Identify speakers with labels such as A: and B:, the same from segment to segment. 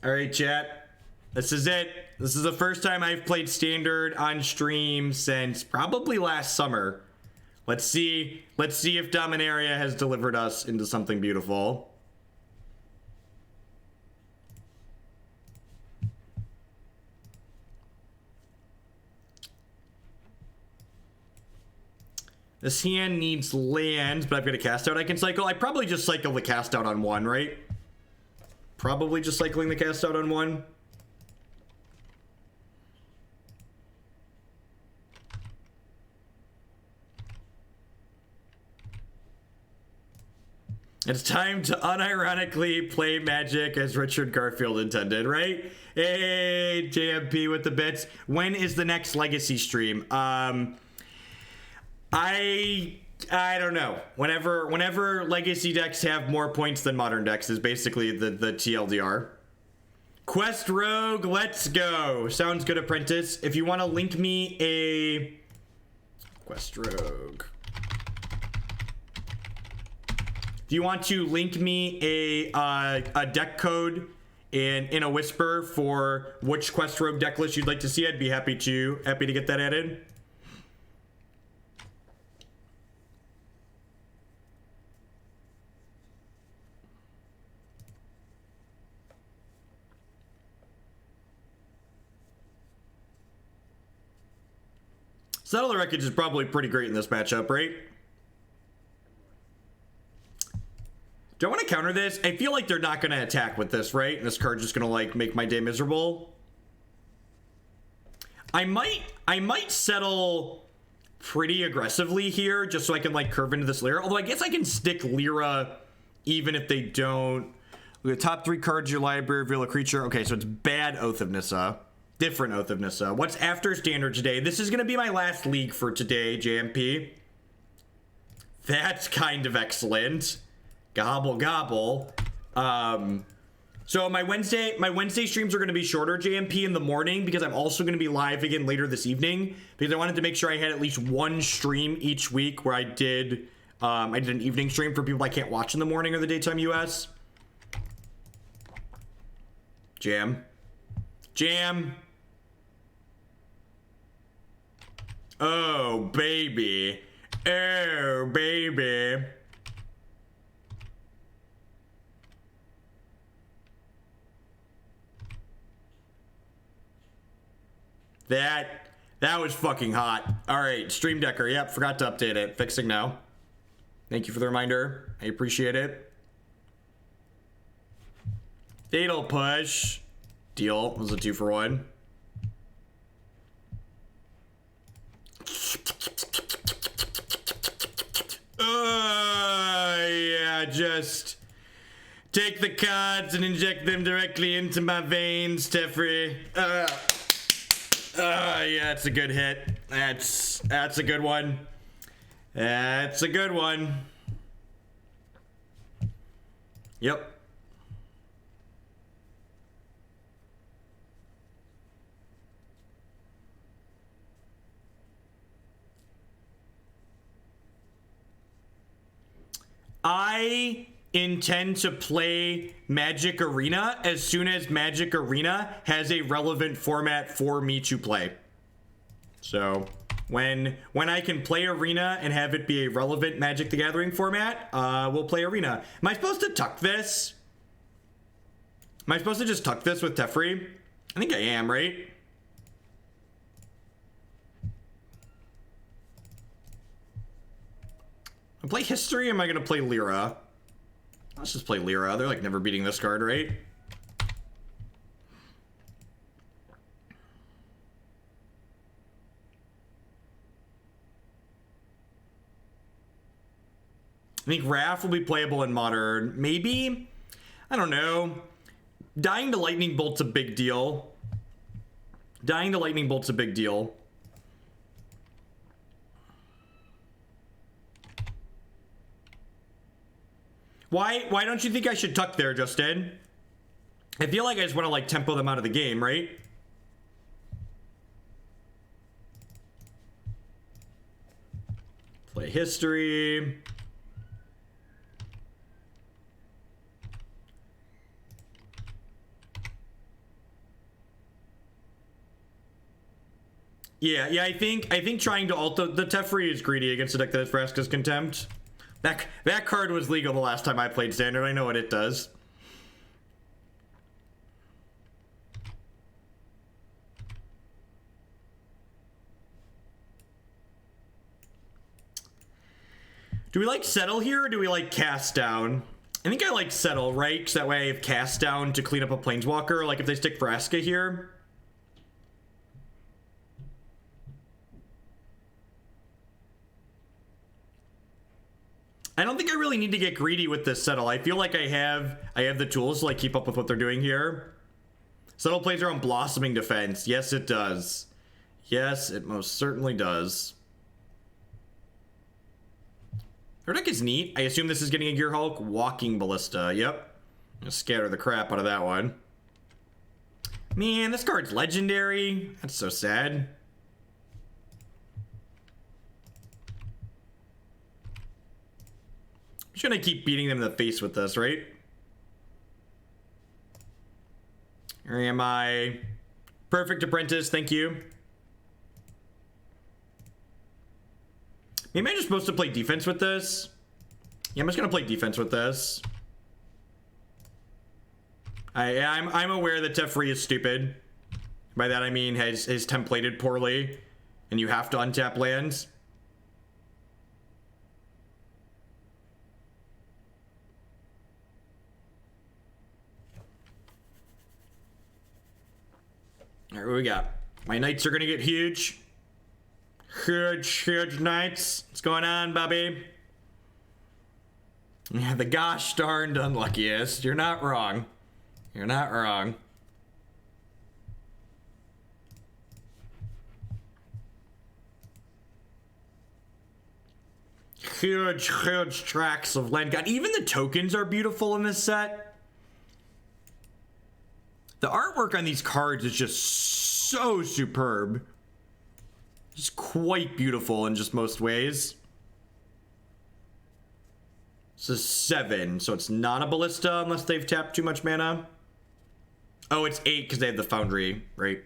A: All right, chat. This is it. This is the first time I've played Standard on stream since probably last summer. Let's see if Dominaria has delivered us into something beautiful. This hand needs lands, but I've got a cast out I can cycle. I probably just cycle the cast out on one, right? Probably just cycling the cast out on one. It's time to unironically play Magic as Richard Garfield intended, right? Hey, JMP with the bits. When is the next Legacy stream? I don't know. Whenever Legacy decks have more points than Modern decks is basically the TLDR. Quest Rogue, let's go. Sounds good, Apprentice. If you want to link me a Quest Rogue. If you want to link me a deck code in a whisper for which Quest Rogue deck list you'd like to see, I'd be happy to get that added. Settle the Wreckage is probably pretty great in this matchup, right? Do I want to counter this? I feel like they're not going to attack with this, right? And this card's just going to, like, make my day miserable. I might settle pretty aggressively here just so I can, like, curve into this Lyra. Although I guess I can stick Lyra even if they don't. The top 3 cards of your library reveal a creature. Okay, so it's bad Oath of Nissa. Different Oath of Nissa. What's after Standard today? This is going to be my last league for today, JMP. That's kind of excellent. Gobble, gobble. So my Wednesday streams are going to be shorter, JMP, in the morning because I'm also going to be live again later this evening because I wanted to make sure I had at least one stream each week where I did an evening stream for people I can't watch in the morning or the daytime US. Jam. Oh, baby. Oh, baby. That was fucking hot. All right, Stream Decker. Yep, forgot to update it. Fixing now. Thank you for the reminder. I appreciate it. Fatal Push. Deal. Was a 2-for-1. Yeah, just take the cards and inject them directly into my veins, Teferi. Yeah, it's a good hit. That's a good one. That's a good one. Yep. I intend to play Magic Arena as soon as Magic Arena has a relevant format for me to play. So when I can play Arena and have it be a relevant Magic the Gathering format, we'll play Arena. Am I supposed to tuck this? Am I supposed to just tuck this with Teferi? I think I am, right? I play History, or am I going to play Lyra? Let's just play Lyra. They're like never beating this card, right? I think Raff will be playable in Modern. Maybe? I don't know. Dying to Lightning Bolt's a big deal. Dying to Lightning Bolt's a big deal. Why don't you think I should tuck there, Justin? I feel like I just want to, like, tempo them out of the game, right? Play History. Yeah, I think trying to ult the Teferi is greedy against a deck that has Vraska's Contempt. That card was legal the last time I played Standard. I know what it does. Do we like Settle here, or do we like Cast Down? I think I like Settle, right? Because that way I have Cast Down to clean up a Planeswalker. Like if they stick Vraska here. I don't think I really need to get greedy with this Settle. I feel like I have the tools to like keep up with what they're doing here. Settle plays around Blossoming Defense. Yes, it does. Yes, it most certainly does. Her deck is neat. I assume this is getting a Gearhulk. Walking Ballista. Yep. I'll scatter the crap out of that one. Man, this card's legendary. That's so sad. I'm just gonna keep beating them in the face with this, right? Where am I? Perfect Apprentice, thank you. Maybe I'm just supposed to play defense with this. Yeah, I'm just gonna play defense with this. I'm aware that Teferi is stupid. By that I mean has templated poorly, and you have to untap lands. All right, what we got? My knights are gonna get huge. Huge knights. What's going on, Bobby? Yeah, the gosh darned unluckiest. You're not wrong. You're not wrong. Huge tracts of land. God, even the tokens are beautiful in this set. The artwork on these cards is just so superb. Just quite beautiful in just most ways. This is 7, so it's not a Ballista unless they've tapped too much mana. Oh, it's 8 because they have the Foundry, right?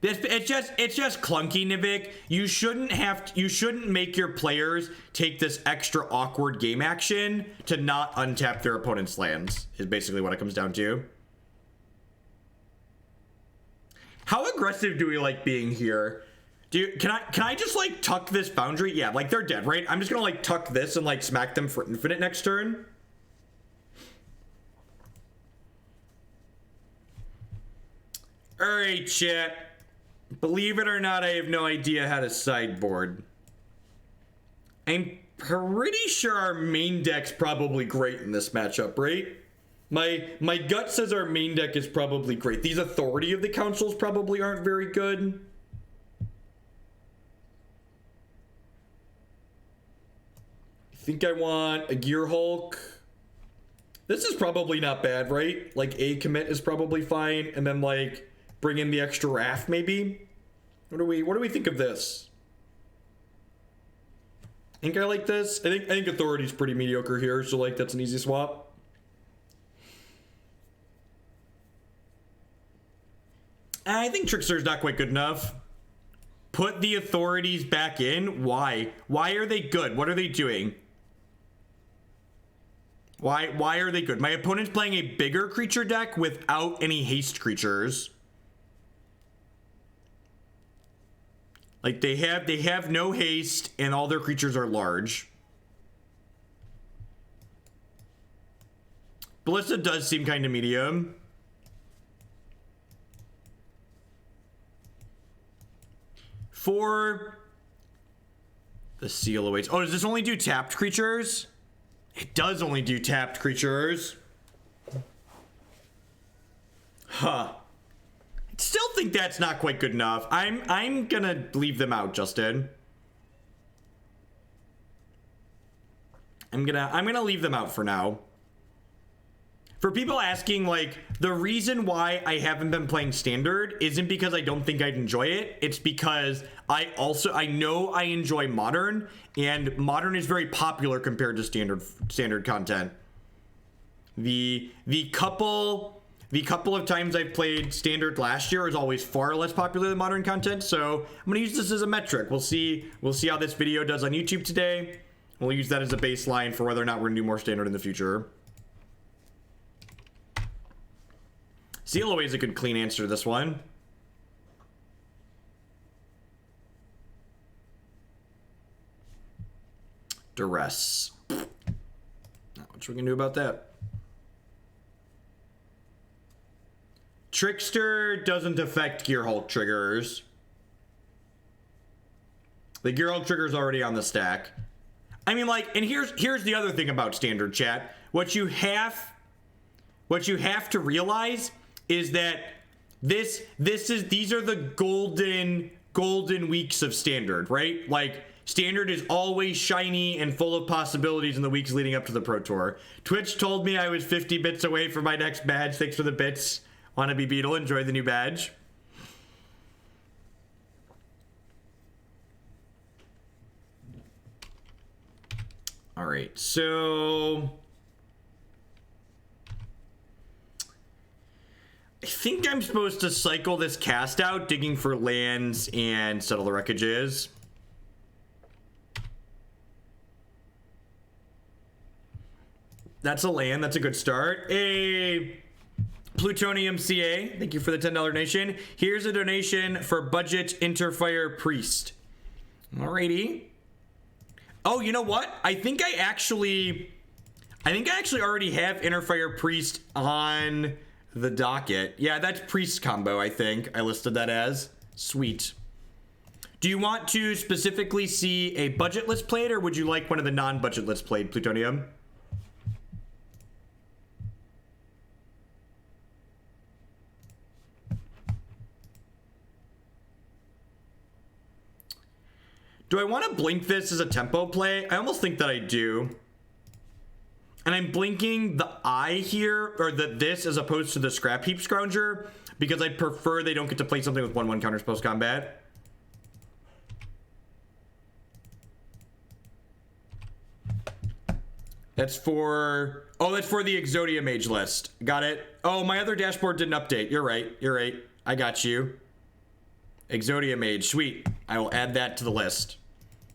A: It's just clunky, Nivik. You shouldn't make your players take this extra awkward game action to not untap their opponent's lands, is basically what it comes down to. How aggressive do we like being here? Can I just like tuck this Foundry? Yeah, like they're dead, right? I'm just gonna like tuck this and like smack them for infinite next turn. All right, chat. Believe it or not, I have no idea how to sideboard. I'm pretty sure our main deck's probably great in this matchup, right? My gut says our main deck is probably great. These Authority of the Consuls probably aren't very good. I think I want a Gearhulk. This is probably not bad, right? Like a commit is probably fine, and then like bring in the extra Raff maybe. What do we think of this? I think I like this. I think Authority's pretty mediocre here, so like that's an easy swap. I think Trickster's not quite good enough. Put the Authorities back in? Why? Why are they good? What are they doing? Why are they good? My opponent's playing a bigger creature deck without any haste creatures. Like they have no haste and all their creatures are large. Ballista does seem kind of medium. For the Seal Awaits. Oh, does this only do tapped creatures? It does only do tapped creatures. Huh. I still think that's not quite good enough. I'm gonna leave them out, Justin. I'm gonna leave them out for now. For people asking, like, the reason why I haven't been playing Standard isn't because I don't think I'd enjoy it. It's because I know I enjoy Modern, and Modern is very popular compared to Standard content. The couple The couple of times I've played Standard last year is always far less popular than Modern content, so I'm going to use this as a metric. We'll see how this video does on YouTube today. We'll use that as a baseline for whether or not we're going to do more Standard in the future. Disallow is a good clean answer to this one. Duress. Not much we can do about that. Trickster doesn't affect Gearhulk triggers. The Gearhulk trigger is already on the stack. I mean, like, and here's the other thing about Standard, chat. What you have to realize is that these are the golden weeks of Standard, right? Like, Standard is always shiny and full of possibilities in the weeks leading up to the Pro Tour. Twitch told me I was 50 bits away from my next badge. Thanks for the bits. Wannabe Beetle, enjoy the new badge. All right, so I think I'm supposed to cycle this cast out, digging for lands and settle the wreckages. That's a land. That's a good start. A Plutonium CA, thank you for the $10 donation. Here's a donation for Budget Interfire Priest. Alrighty. Oh, you know what? I think I actually already have Interfire Priest on the docket. Yeah, that's Priest combo, I think. I listed that as. Sweet. Do you want to specifically see a budget list played, or would you like one of the non-budget lists played, Plutonium? Do I want to blink this as a tempo play? I almost think that I do. And I'm blinking the eye here, or this as opposed to the Scrap Heap Scrounger, because I'd prefer they don't get to play something with 1/1 counters post-combat. That's for the Exodia Mage list. Got it. Oh, my other dashboard didn't update. You're right. I got you. Exodia Mage, sweet. I will add that to the list.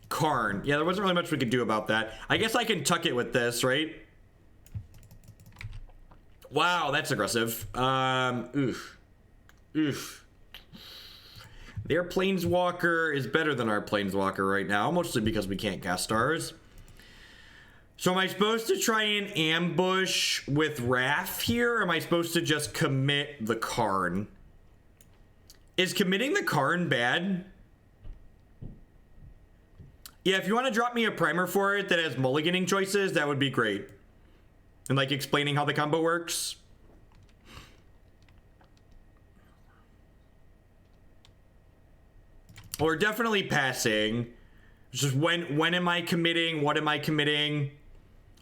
A: Karn. Yeah, there wasn't really much we could do about that. I guess I can tuck it with this, right? Wow, that's aggressive. Oof. Their Planeswalker is better than our Planeswalker right now, mostly because we can't cast stars. So am I supposed to try and ambush with Raff here, or am I supposed to just commit the Karn? Is committing the Karn bad? Yeah, if you want to drop me a primer for it that has mulliganing choices, that would be great. And like explaining how the combo works. We're definitely passing. It's just when am I committing? What am I committing?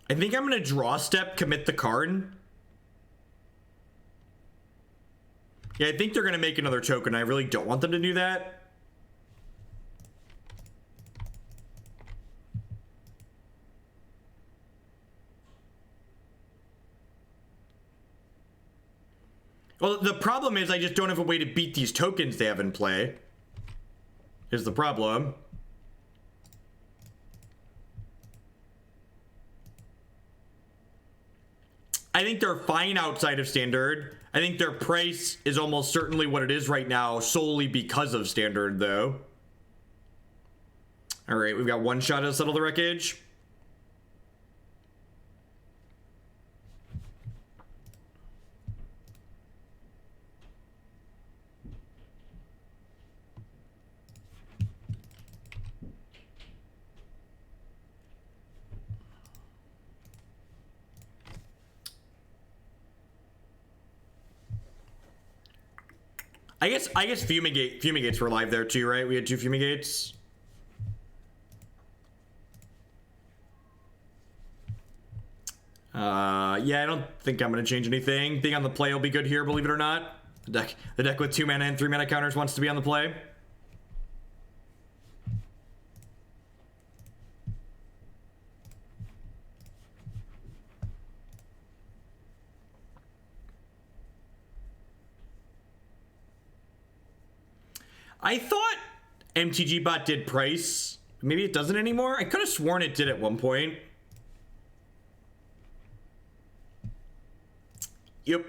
A: I think I'm going to draw step, commit the Karn. Yeah, I think they're going to make another token. I really don't want them to do that. Well, the problem is I just don't have a way to beat these tokens they have in play. Is the problem. I think they're fine outside of Standard. I think their price is almost certainly what it is right now, solely because of Standard, though. All right, we've got one shot to settle the wreckage. I guess Fumigates were live there too, right? We had 2 Fumigates. Yeah, I don't think I'm gonna change anything. Being on the play will be good here, believe it or not. The deck with 2 mana and 3 mana counters wants to be on the play. I thought MTG bot did price. Maybe it doesn't anymore. I could have sworn it did at one point. Yep.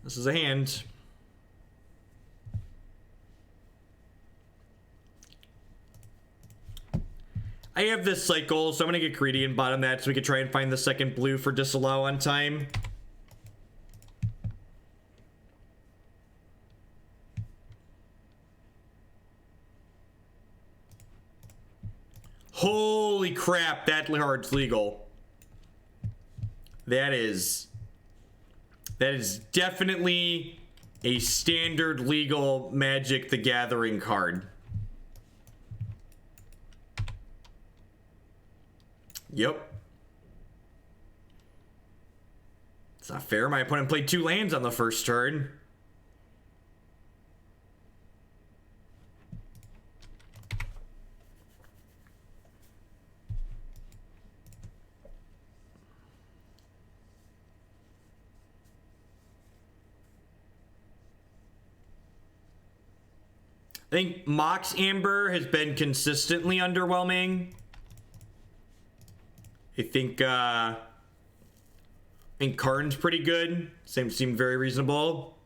A: This is a hand. I have this cycle, so I'm gonna get greedy and bottom that so we can try and find the second blue for Disallow on time. Holy crap, that card's legal. That is definitely a standard legal Magic the Gathering card. Yep. It's not fair. My opponent played 2 lands on the first turn. I think Mox Amber has been consistently underwhelming. I think Karn's pretty good. Seemed very reasonable.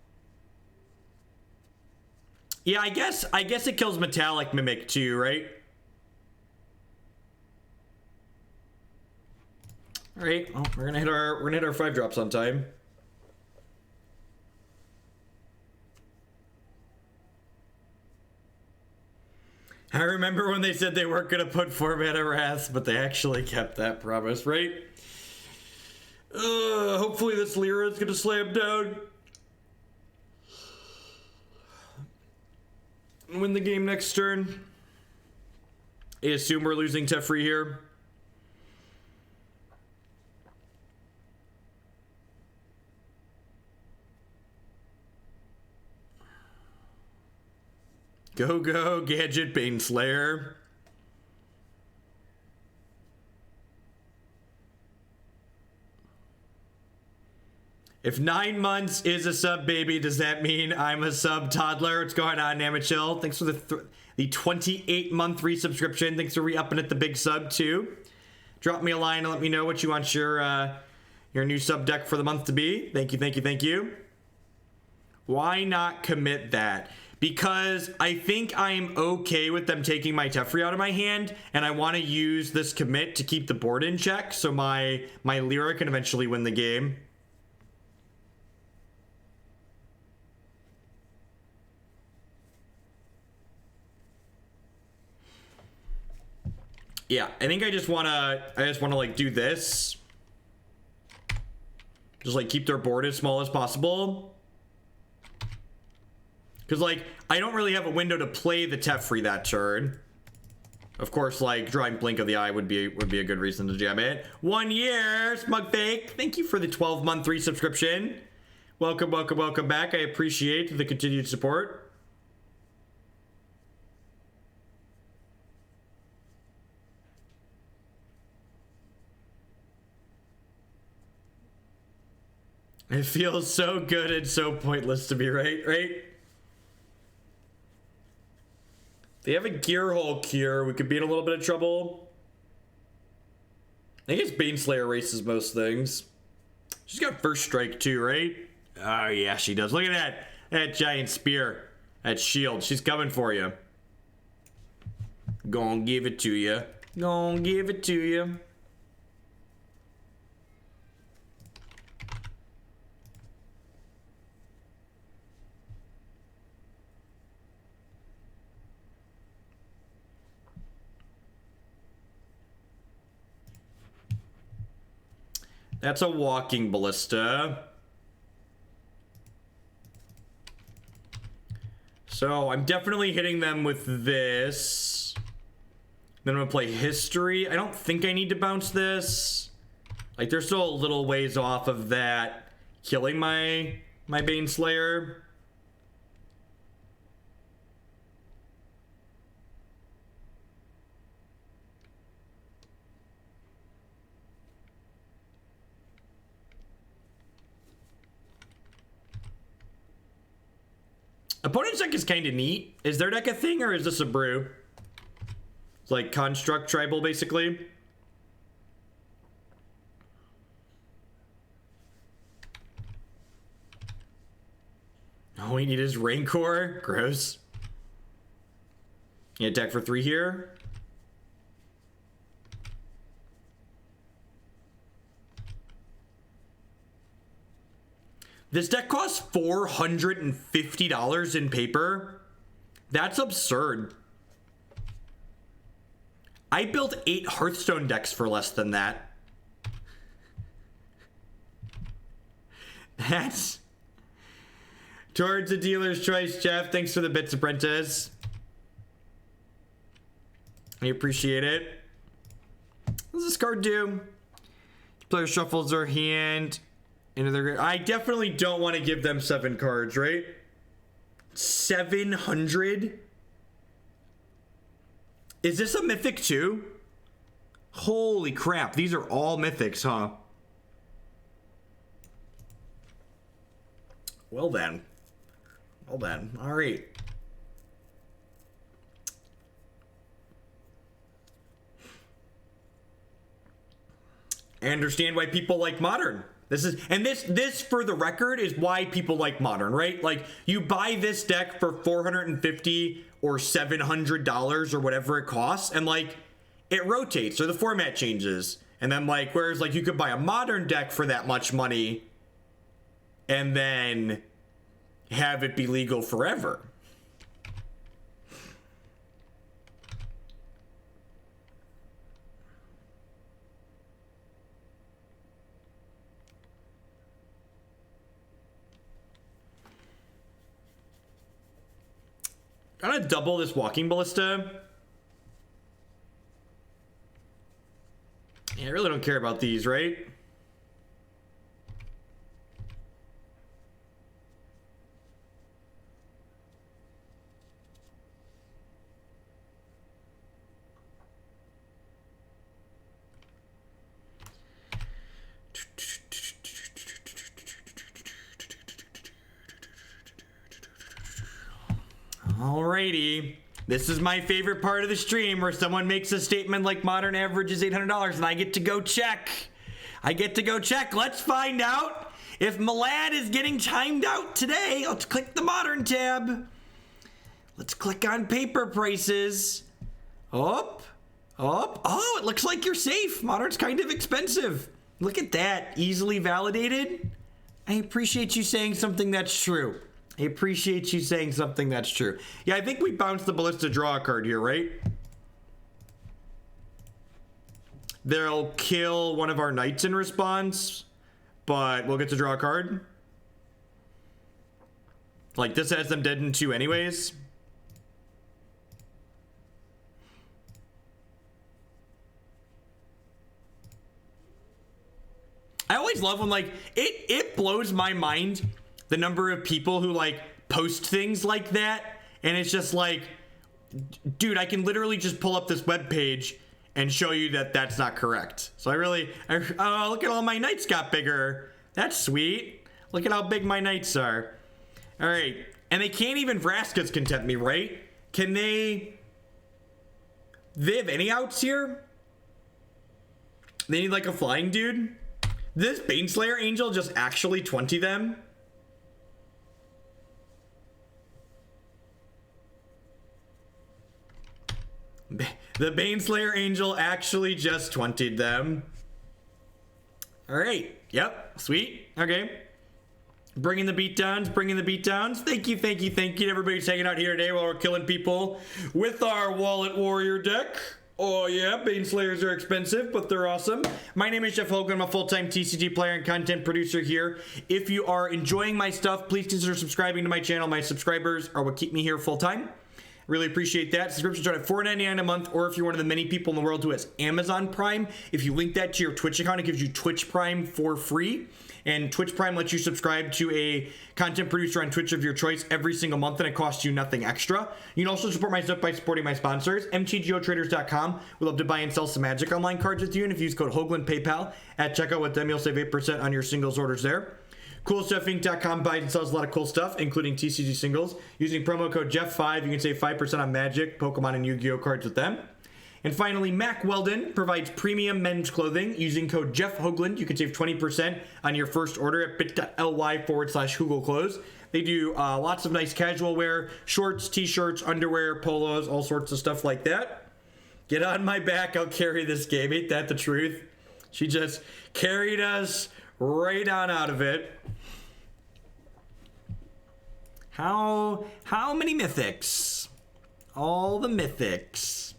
A: Yeah, I guess it kills Metallic Mimic too, right? All right, well, we're gonna hit our 5 drops on time. I remember when they said they weren't gonna put 4 mana Wraths, but they actually kept that promise, right? Hopefully this Lyra is gonna slam down and win the game next turn. I assume we're losing Teferi here. Go, go, Gadget Baneslayer. If 9 months is a sub baby, does that mean I'm a sub toddler? What's going on, Namachill? Thanks for the 28-month resubscription. Thanks for re-upping at the big sub, too. Drop me a line and let me know what you want your new sub deck for the month to be. Thank you, thank you, thank you. Why not commit that? Because I think I'm okay with them taking my Teferi out of my hand, and I want to use this commit to keep the board in check so my Lyra can eventually win the game. Yeah, I think I just wanna like do this. Just like keep their board as small as possible. Because, like, I don't really have a window to play the Teferi that turn. Of course, like, drawing Blink of the Eye would be a good reason to jam it. 1 year, Smugfake. Thank you for the 12-month resubscription. Welcome, welcome, welcome back. I appreciate the continued support. It feels so good and so pointless to me, right? They have a Gearhulk here. We could be in a little bit of trouble. I guess Baneslayer races most things. She's got first strike too, right? Oh yeah, she does. Look at that giant spear, that shield. She's coming for you. Gonna give it to you. Gonna give it to you. That's a Walking Ballista. So I'm definitely hitting them with this. Then I'm gonna play History. I don't think I need to bounce this. Like, they're still a little ways off of that killing my Baneslayer. Opponent's deck is kind of neat. Is their deck a thing or is this a brew? It's like Construct Tribal, basically. All we need is Rancor. Gross. You attack for 3 here. This deck costs $450 in paper. That's absurd. I built 8 Hearthstone decks for less than that. That's... Towards the dealer's choice, Jeff. Thanks for the bits, apprentice. I appreciate it. What does this card do? Player shuffles their hand into their... I definitely don't want to give them 7 cards, right? 700? Is this a mythic too? Holy crap, these are all mythics, huh? Well then. Well then, all right. I understand why people like Modern. This for the record is why people like Modern, right? Like, you buy this deck for $450 or $700 or whatever it costs, and like it rotates or the format changes. And then like, whereas like you could buy a Modern deck for that much money and then have it be legal forever. I'm gonna double this Walking Ballista. Yeah, I really don't care about these, right? Alrighty. This is my favorite part of the stream where someone makes a statement like Modern average is $800 and I get to go check. Let's find out if Malad is getting timed out today. Let's click the Modern tab. Let's click on paper prices. Up. Oh, it looks like you're safe. Modern's kind of expensive. Look at that. Easily validated. I appreciate you saying something that's true. Yeah, I think we bounced the Ballista draw a card here, right? They'll kill one of our knights in response, but we'll get to draw a card. Like, this has them dead in 2 anyways. I always love when, like, it blows my mind the number of people who like post things like that, and it's just like, dude, I can literally just pull up this web page and show you that that's not correct. So oh, look at all my knights got bigger. That's sweet. Look at how big my knights are. All right, and they can't even Vraska's content me, right? Can they have any outs here? They need like a flying dude. This Baneslayer Angel just actually 20 them. The Baneslayer Angel actually just 20'd them. Alright. Yep. Sweet. Okay. Bringing the beatdowns. Thank you to everybody who's hanging out here today while we're killing people with our Wallet Warrior deck. Oh yeah, Baneslayers are expensive, but they're awesome. My name is Jeff Hogan. I'm a full-time TCG player and content producer here. If you are enjoying my stuff, please consider subscribing to my channel. My subscribers are what keep me here full-time. Really appreciate that. Subscriptions start at $4.99 a month, or if you're one of the many people in the world who has Amazon Prime, if you link that to your Twitch account, it gives you Twitch Prime for free. And Twitch Prime lets you subscribe to a content producer on Twitch of your choice every single month, and it costs you nothing extra. You can also support my stuff by supporting my sponsors, mtgotraders.com. We love to buy and sell some Magic Online cards with you, and if you use code HOGLAN PayPal at checkout with them, you'll save 8% on your singles orders there. CoolStuffInc.com buys and sells a lot of cool stuff, including TCG singles. Using promo code Jeff5, you can save 5% on Magic, Pokemon, and Yu-Gi-Oh cards with them. And finally, Mack Weldon provides premium men's clothing. Using code Jeff Hoagland, you can save 20% on your first order at bit.ly/HoogleClothes. They do lots of nice casual wear, shorts, t-shirts, underwear, polos, all sorts of stuff like that. Get on my back, I'll carry this game. Ain't that the truth? She just carried us right on out of it. How many mythics? All the mythics.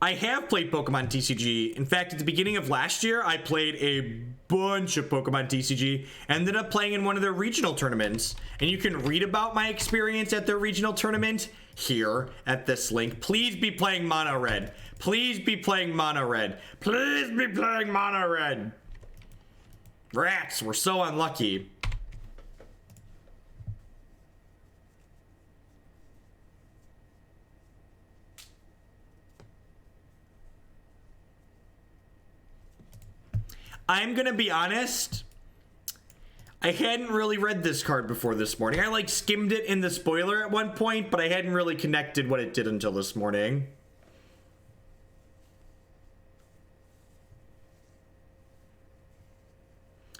A: I have played Pokemon TCG. In fact, at the beginning of last year, I played a bunch of Pokemon TCG. Ended up playing in one of their regional tournaments. And you can read about my experience at their regional tournament here at this link. Please be playing Mono Red. Please be playing Mono Red. Please be playing Mono Red. Rats, we're so unlucky. I'm gonna be honest, I hadn't really read this card before this morning. I like skimmed it in the spoiler at one point, but I hadn't really connected what it did until this morning.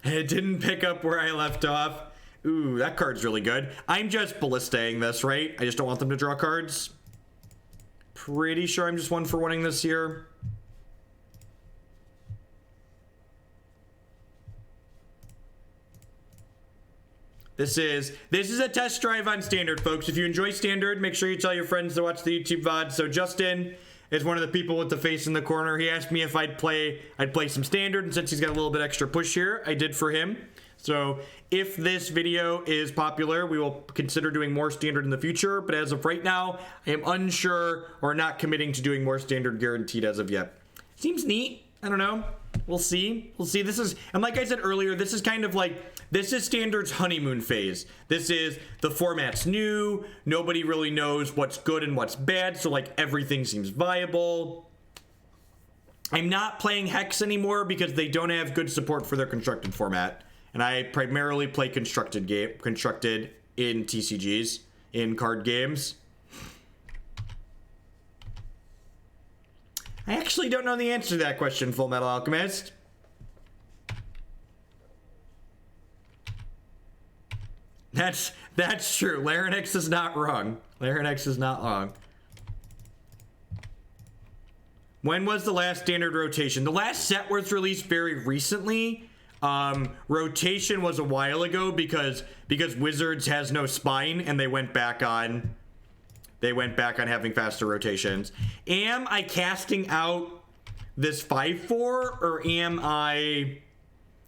A: It didn't pick up where I left off. Ooh, that card's really good. I'm just ballistaing this, right? I just don't want them to draw cards. Pretty sure I'm just 1-for-1ing this here. This is a test drive on Standard, folks. If you enjoy Standard, make sure you tell your friends to watch the YouTube VOD. So Justin is one of the people with the face in the corner. He asked me if I'd play some Standard, and since he's got a little bit extra push here, I did for him. So if this video is popular, we will consider doing more Standard in the future. But as of right now, I am unsure or not committing to doing more Standard guaranteed as of yet. Seems neat. I don't know. We'll see. We'll see. This is, and like I said earlier, this is kind of like, this is Standard's honeymoon phase. This is, the format's new. Nobody really knows what's good and what's bad. So like everything seems viable. I'm not playing Hex anymore because they don't have good support for their constructed format. And I primarily play constructed in TCGs, in card games. I actually don't know the answer to that question, Full Metal Alchemist. That's true. Larynx is not wrong. Larynx is not wrong. When was the last Standard rotation? The last set was released very recently. Rotation was a while ago because Wizards has no spine and they went back on having faster rotations. Am I casting out this 5/4 or am I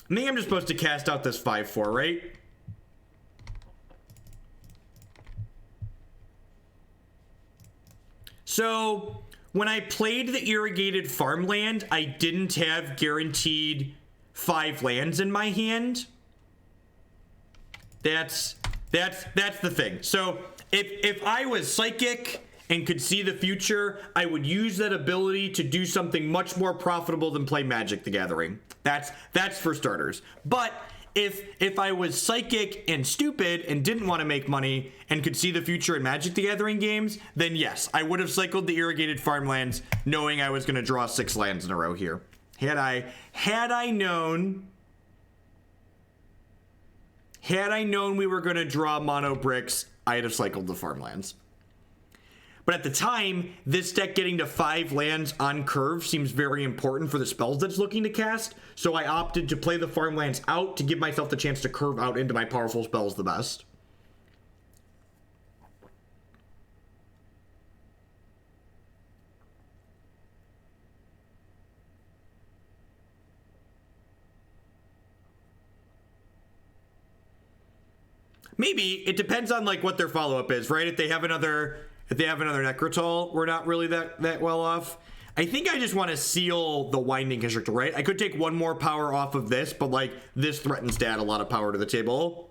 A: think I'm just supposed to cast out this 5/4, right? So when I played the Irrigated Farmland, I didn't have guaranteed 5 lands in my hand. That's the thing. So if I was psychic and could see the future, I would use that ability to do something much more profitable than play Magic the Gathering. That's for starters. But if I was psychic and stupid and didn't want to make money and could see the future in Magic the Gathering games, then yes, I would have cycled the Irrigated Farmlands knowing I was going to draw 6 lands in a row here. Had I known we were going to draw mono bricks, I'd have cycled the Farmlands. But at the time, this deck getting to 5 lands on curve seems very important for the spells that it's looking to cast, so I opted to play the Farmlands out to give myself the chance to curve out into my powerful spells the best. Maybe. It depends on like what their follow-up is, right? If they have another Necrotol, we're not really that well off. I think I just want to seal the Winding Constrictor, right? I could take 1 more power off of this, but like this threatens to add a lot of power to the table.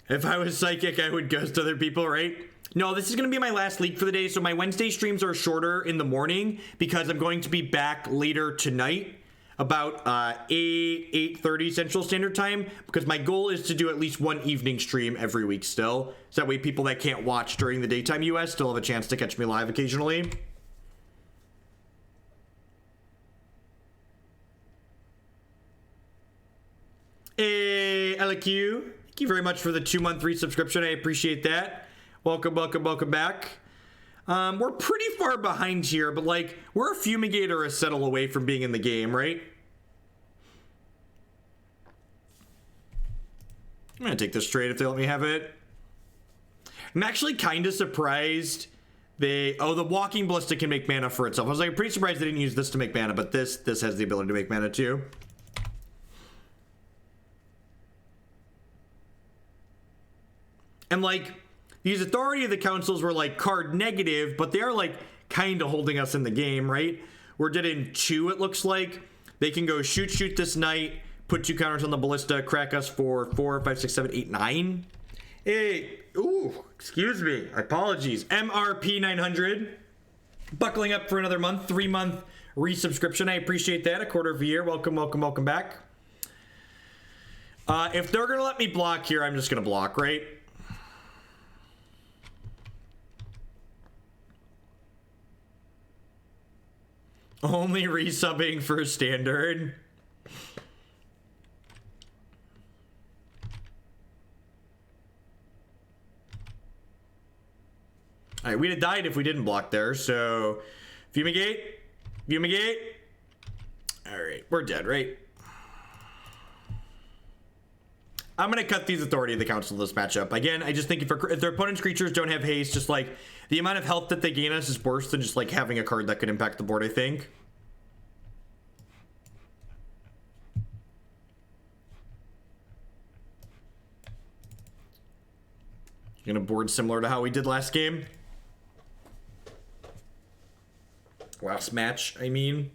A: If I was psychic, I would ghost other people, right? No, this is going to be my last leak for the day. So my Wednesday streams are shorter in the morning because I'm going to be back later tonight, about 8:30 Central Standard Time, because my goal is to do at least one evening stream every week still. So that way people that can't watch during the daytime US still have a chance to catch me live occasionally. Hey, LQ. Thank you very much for the 2-month resubscription. I appreciate that. Welcome, welcome, welcome back. We're pretty far behind here, but like, we're a Fumigate or a Settle away from being in the game, right? I'm gonna take this trade if they let me have it. I'm actually kind of surprised the Walking Ballista can make mana for itself. I was like, pretty surprised they didn't use this to make mana, but this has the ability to make mana too. And like, these Authority of the Consuls were like card negative, but they're like kind of holding us in the game, right? We're dead in 2, it looks like. They can go shoot this knight, put 2 counters on the ballista, crack us for 4, 5, 6, 7, 8, 9. Hey, ooh, excuse me, apologies. MRP 900, buckling up for another month, 3-month resubscription. I appreciate that. A quarter of a year. Welcome, welcome, welcome back. If they're gonna let me block here, I'm just gonna block, right? Only resubbing for standard. All right, we'd have died if we didn't block there. So, Fumigate. All right, we're dead, right? I'm going to cut these Authority of the Council in this matchup. Again, I just think if their opponent's creatures don't have haste, just like the amount of health that they gain us is worse than just like having a card that could impact the board, I think. Gonna board similar to how we did last game. Last match, I mean.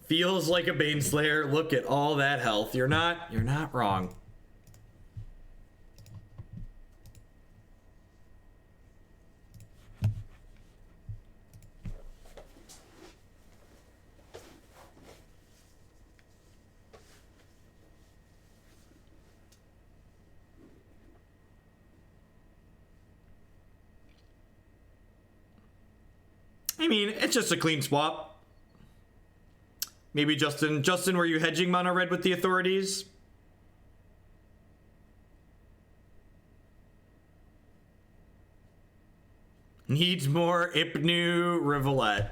A: Feels like a Baneslayer. Look at all that health. You're not wrong. I mean, it's just a clean swap. Maybe Justin, were you hedging mono red with the Authorities? Needs more Ipnu Rivulet.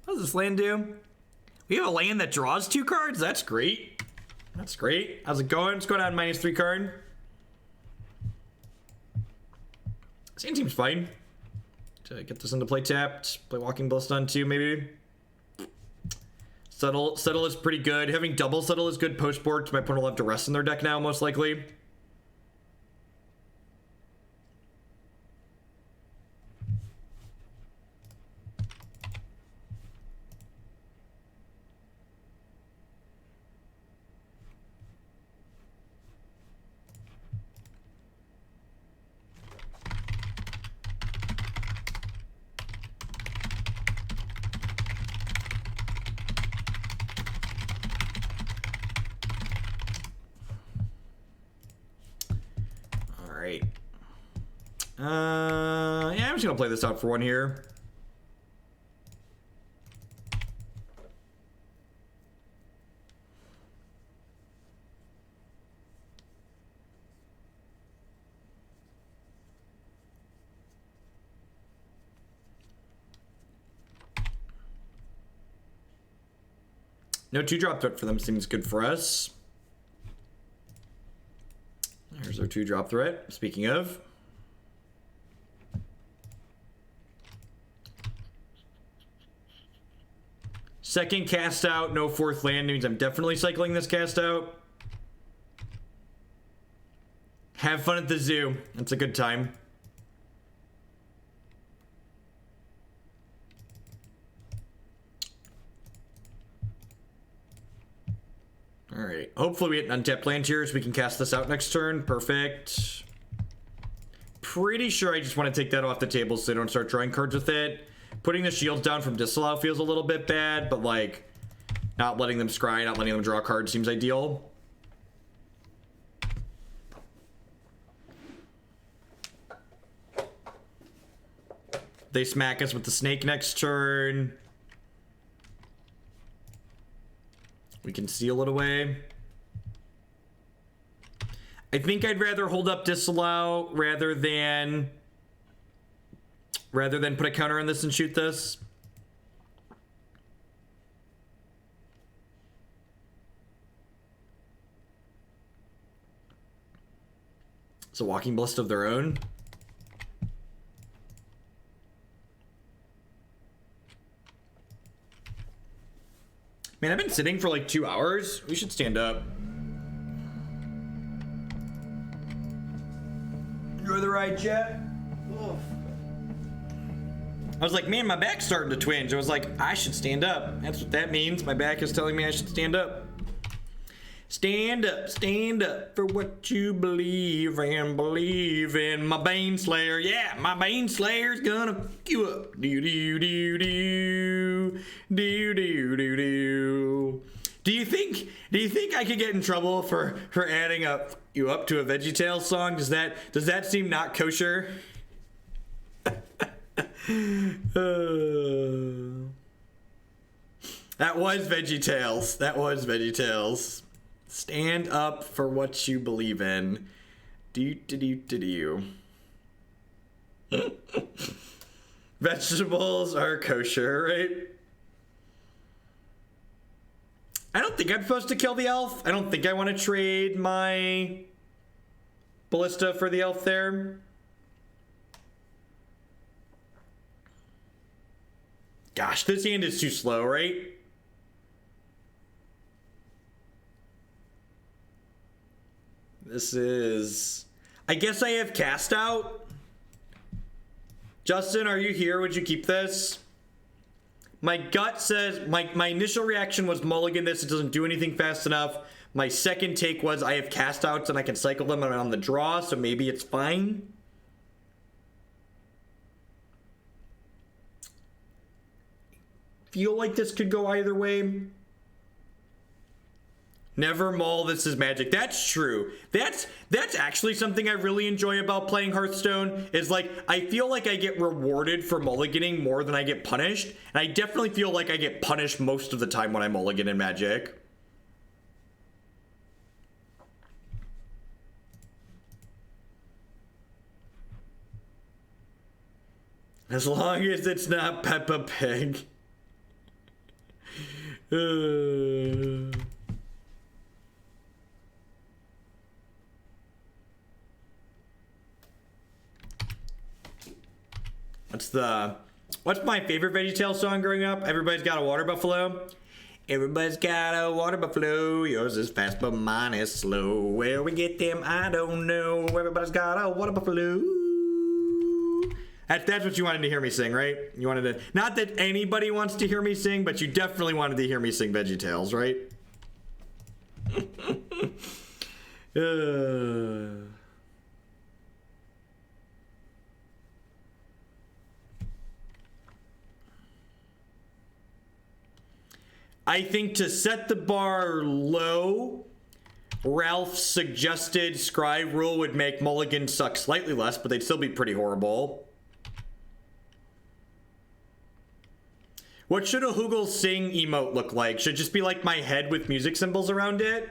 A: What does this land do? We have a land that draws 2 cards? That's great. That's great. How's it going? Let's go down -3 card. Same team's fine. To get this into play tapped. Play Walking Ballista on 2, maybe. Settle is pretty good. Having double Settle is good post-board because my opponent will have to rest in their deck now, most likely. Yeah, I'm just gonna play this out for 1 here. No 2-drop threat for them seems good for us. There's our 2-drop threat. Speaking of. Second cast out, no 4th land means I'm definitely cycling this cast out. Have fun at the zoo. That's a good time. All Alright. Hopefully we get an untapped land here so we can cast this out next turn. Perfect. Pretty sure I just want to take that off the table so they don't start drawing cards with it. Putting the shields down from Disallow feels a little bit bad, but like not letting them scry, not letting them draw cards seems ideal. They smack us with the snake next turn. We can seal it away. I think I'd rather hold up Disallow rather than put a counter on this and shoot this. It's a Walking Ballista of their own. Man, I've been sitting for like 2 hours. We should stand up. Enjoy the ride, chat. I was like, man, my back's starting to twinge. I was like, I should stand up. That's what that means. My back is telling me I should stand up. Stand up for what you believe in. Believe in my Baneslayer. Yeah, my Baneslayer's gonna fuck you up. Do do do do do do do do. Do you think I could get in trouble for adding you up to a VeggieTales song? Does that seem not kosher? That was VeggieTales. That was VeggieTales. Stand up for what you believe in. Do do do do do. Vegetables are kosher, right? I don't think I'm supposed to kill the elf. I don't think I want to trade my ballista for the elf there. Gosh, this hand is too slow, right? This is... I guess I have cast out. Justin, are you here? Would you keep this? My gut says... My initial reaction was mulligan this. It doesn't do anything fast enough. My second take was I have cast outs and I can cycle them on the draw, so maybe it's fine. Feel like this could go either way. Never mull, this is magic. That's true. That's actually something I really enjoy about playing Hearthstone, is like, I feel like I get rewarded for mulliganing more than I get punished. And I definitely feel like I get punished most of the time when I mulligan in Magic. As long as it's not Peppa Pig. What's my favorite VeggieTales song growing up? Everybody's Got a Water Buffalo. Everybody's got a water buffalo. Yours is fast, but mine is slow. Where we get them, I don't know. Everybody's got a water buffalo. That's what you wanted to hear me sing, right? You wanted to... Not that anybody wants to hear me sing, but you definitely wanted to hear me sing VeggieTales, right? I think to set the bar low, Ralph's suggested Scry rule would make Mulligan suck slightly less, but they'd still be pretty horrible. What should a Hoogle Sing emote look like? Should it just be like my head with music symbols around it?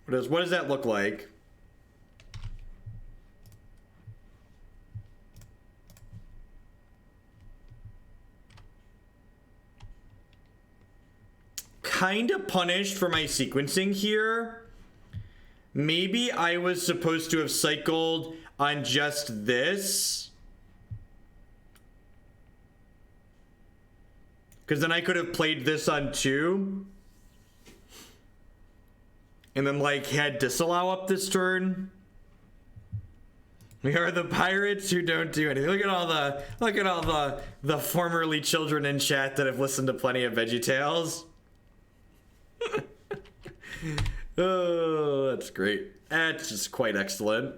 A: What does that look like? Kinda punished for my sequencing here. Maybe I was supposed to have cycled on just this. Because then I could have played this on 2. And then like had Disallow up this turn. We are the pirates who don't do anything. Look at all the formerly children in chat that have listened to plenty of VeggieTales. Oh, that's great. That's just quite excellent.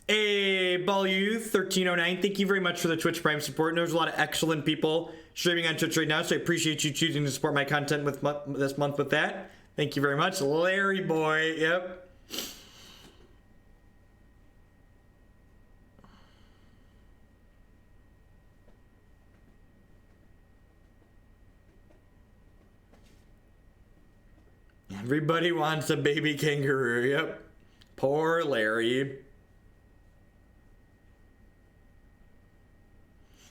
A: Hey, Ball Youth 1309, thank you very much for the Twitch Prime support. There's a lot of excellent people streaming on Twitch right now, so I appreciate you choosing to support my content with this month with that. Thank you very much. Larry boy, yep. Everybody wants a baby kangaroo, yep. Poor Larry.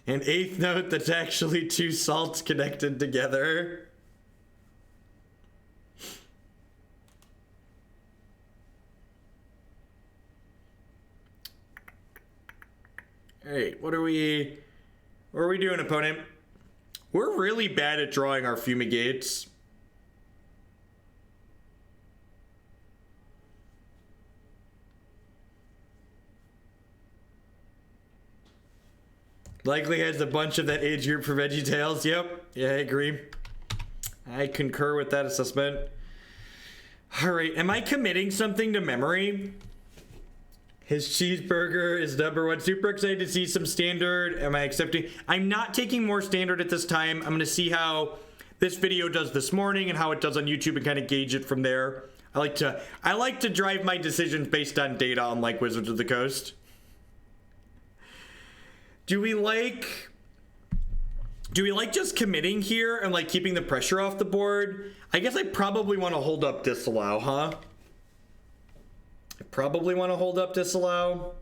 A: An eighth note that's actually two salts connected together. Alright, what are we doing, opponent? We're really bad at drawing our Fumigates. Likely has a bunch of that age group for VeggieTales. Yep. Yeah, I agree. I concur with that assessment. All right. Am I committing something to memory? His cheeseburger is #1. Super excited to see some standard. Am I accepting? I'm not taking more standard at this time. I'm going to see how this video does this morning and how it does on YouTube and kind of gauge it from there. I like to drive my decisions based on data, unlike Wizards of the Coast. Do we like just committing here and like keeping the pressure off the board? I guess I probably want to hold up Disallow, huh? I probably want to hold up Disallow.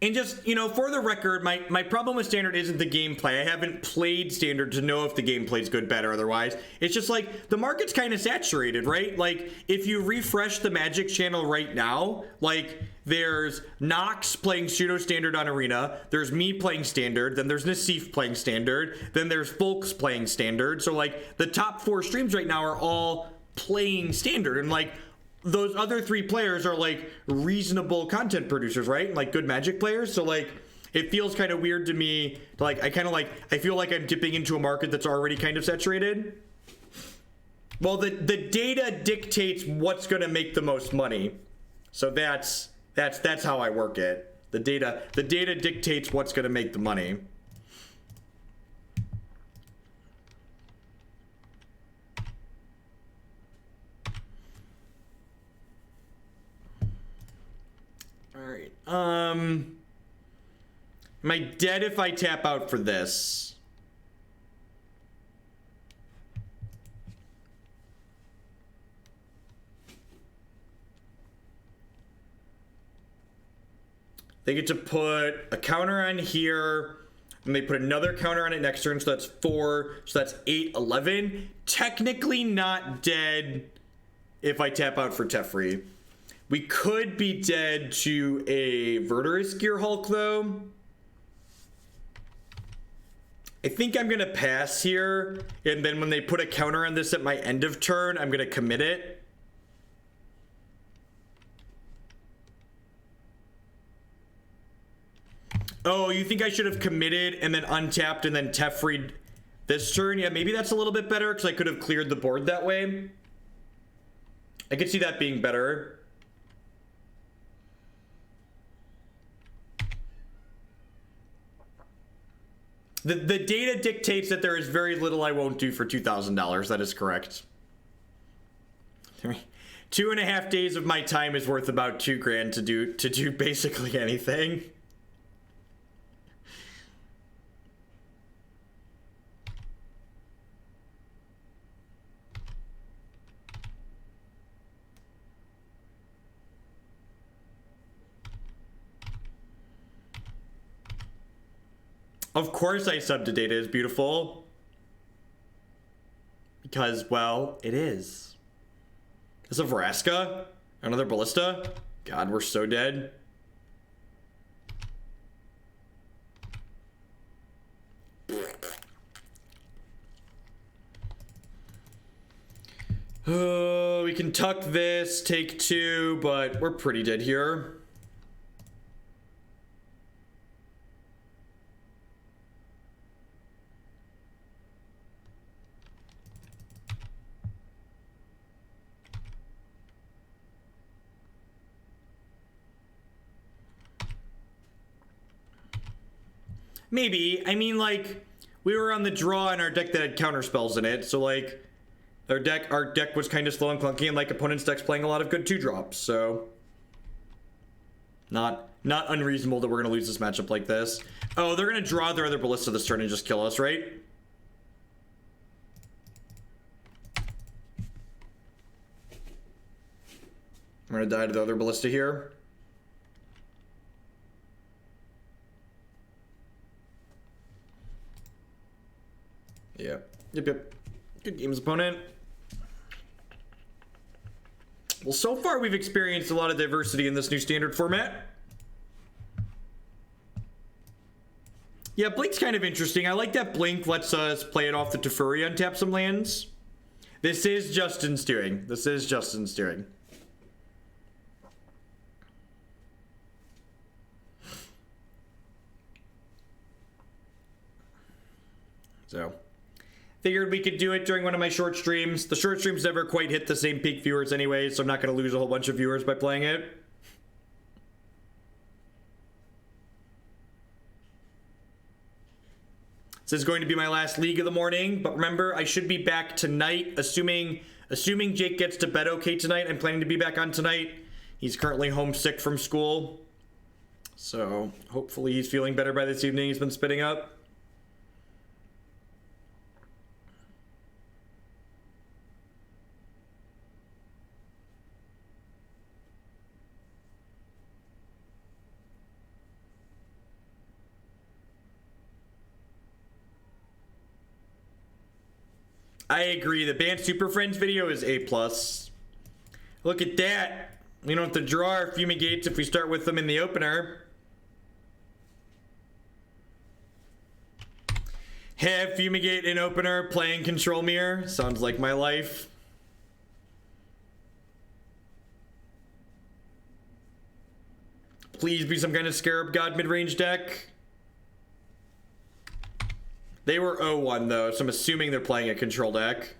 A: And just, you know, for the record, my problem with Standard isn't the gameplay. I haven't played Standard to know if the gameplay's good, bad, or otherwise. It's just like, the market's kind of saturated, right? Like, if you refresh the Magic channel right now, like, there's Nox playing pseudo-standard on Arena, there's me playing Standard, then there's Nassif playing Standard, then there's Folks playing Standard. So, like, the top 4 streams right now are all playing Standard, and, like, those other 3 players are like reasonable content producers, right? Like good Magic players. So like it feels kind of weird to me to like I feel like I'm dipping into a market that's already kind of saturated. Well, the data dictates what's going to make the most money. So that's how I work it. The data dictates what's going to make the money. Alright, am I dead if I tap out for this? They get to put a counter on here, and they put another counter on it next turn, so that's 4, so that's 8, 11. Technically not dead if I tap out for Teferi. We could be dead to a Irrigated Gearhulk, though. I think I'm going to pass here, and then when they put a counter on this at my end of turn, I'm going to commit it. Oh, you think I should have committed and then untapped and then Teferi'd this turn? Yeah, maybe that's a little bit better, because I could have cleared the board that way. I could see that being better. The data dictates that there is very little I won't do for $2,000. That is correct. 2.5 days of my time is worth about $2,000 to do basically anything. Of course I subbed to Data is Beautiful. Because, well, it is. Is a Vraska? Another Ballista? God, we're so dead. Oh, we can tuck this, take 2, but we're pretty dead here. Maybe. I mean, like, we were on the draw in our deck that had counter spells in it, so like our deck was kind of slow and clunky, and like opponents' decks playing a lot of good 2-drops, so not unreasonable that we're gonna lose this matchup like this. Oh, they're gonna draw their other Ballista this turn and just kill us, right? I'm gonna die to the other Ballista here. Yeah. Yep. Good games, opponent. Well, so far we've experienced a lot of diversity in this new standard format. Yeah, Blink's kind of interesting. I like that Blink lets us play it off the Teferi, untap some lands. This is Justin's doing. So figured we could do it during one of my short streams. The short streams never quite hit the same peak viewers anyway, so I'm not going to lose a whole bunch of viewers by playing it. This is going to be my last league of the morning, but remember, I should be back tonight, assuming Jake gets to bed okay tonight. I'm planning to be back on tonight. He's currently homesick from school, so hopefully he's feeling better by this evening. He's been spitting up. I agree. The Band Super Friends video is A+. Look at that. We don't have to draw our Fumigates if we start with them in the opener. Have Fumigate in opener, playing Control Mirror. Sounds like my life. Please be some kind of Scarab God midrange deck. They were 0-1 though, so I'm assuming they're playing a control deck.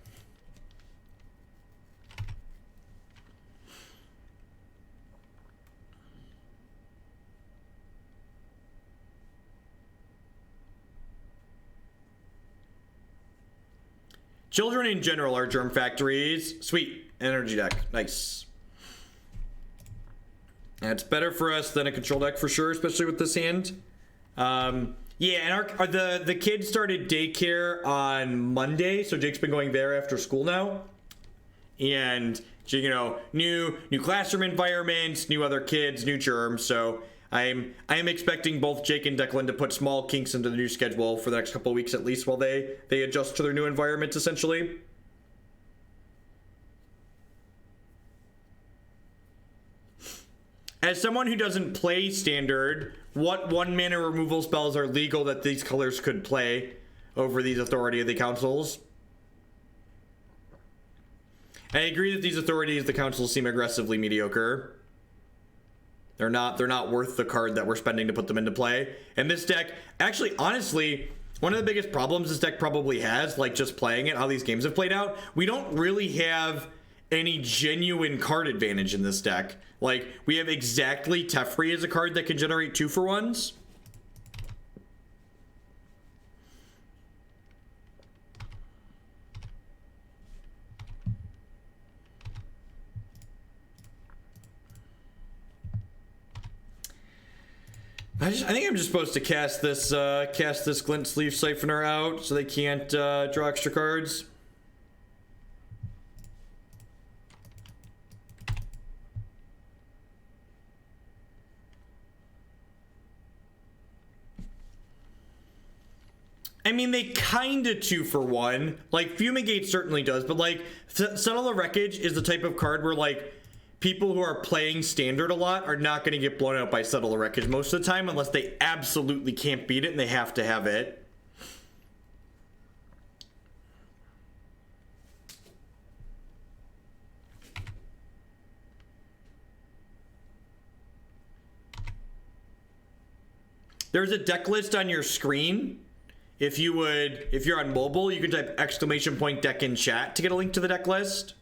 A: Children in general are germ factories. Sweet. Energy deck. Nice. That's better for us than a control deck for sure, especially with this hand. Yeah, and the kids started daycare on Monday, so Jake's been going there after school now. And, you know, new classroom environments, new other kids, new germs, so I am expecting both Jake and Declan to put small kinks into the new schedule for the next couple of weeks at least while they adjust to their new environment, essentially. As someone who doesn't play Standard, what 1-mana removal spells are legal that these colors could play over these Authority of the Councils? I agree that these Authorities of the Councils seem aggressively mediocre. They're not worth the card that we're spending to put them into play. And this deck, actually, honestly, one of the biggest problems this deck probably has, like just playing it, how these games have played out, we don't really have any genuine card advantage in this deck. Like, we have exactly Teferi as a card that can generate 2-for-1s. I think I'm just supposed to cast this Glint Sleeve Siphoner out so they can't draw extra cards. I mean, they kind of 2-for-1. Like, Fumigate certainly does, but, like, Settle the Wreckage is the type of card where, like, people who are playing Standard a lot are not going to get blown out by Settle the Wreckage most of the time unless they absolutely can't beat it and they have to have it. There's a deck list on your screen. If you're on mobile, you can type !deck in chat to get a link to the deck list.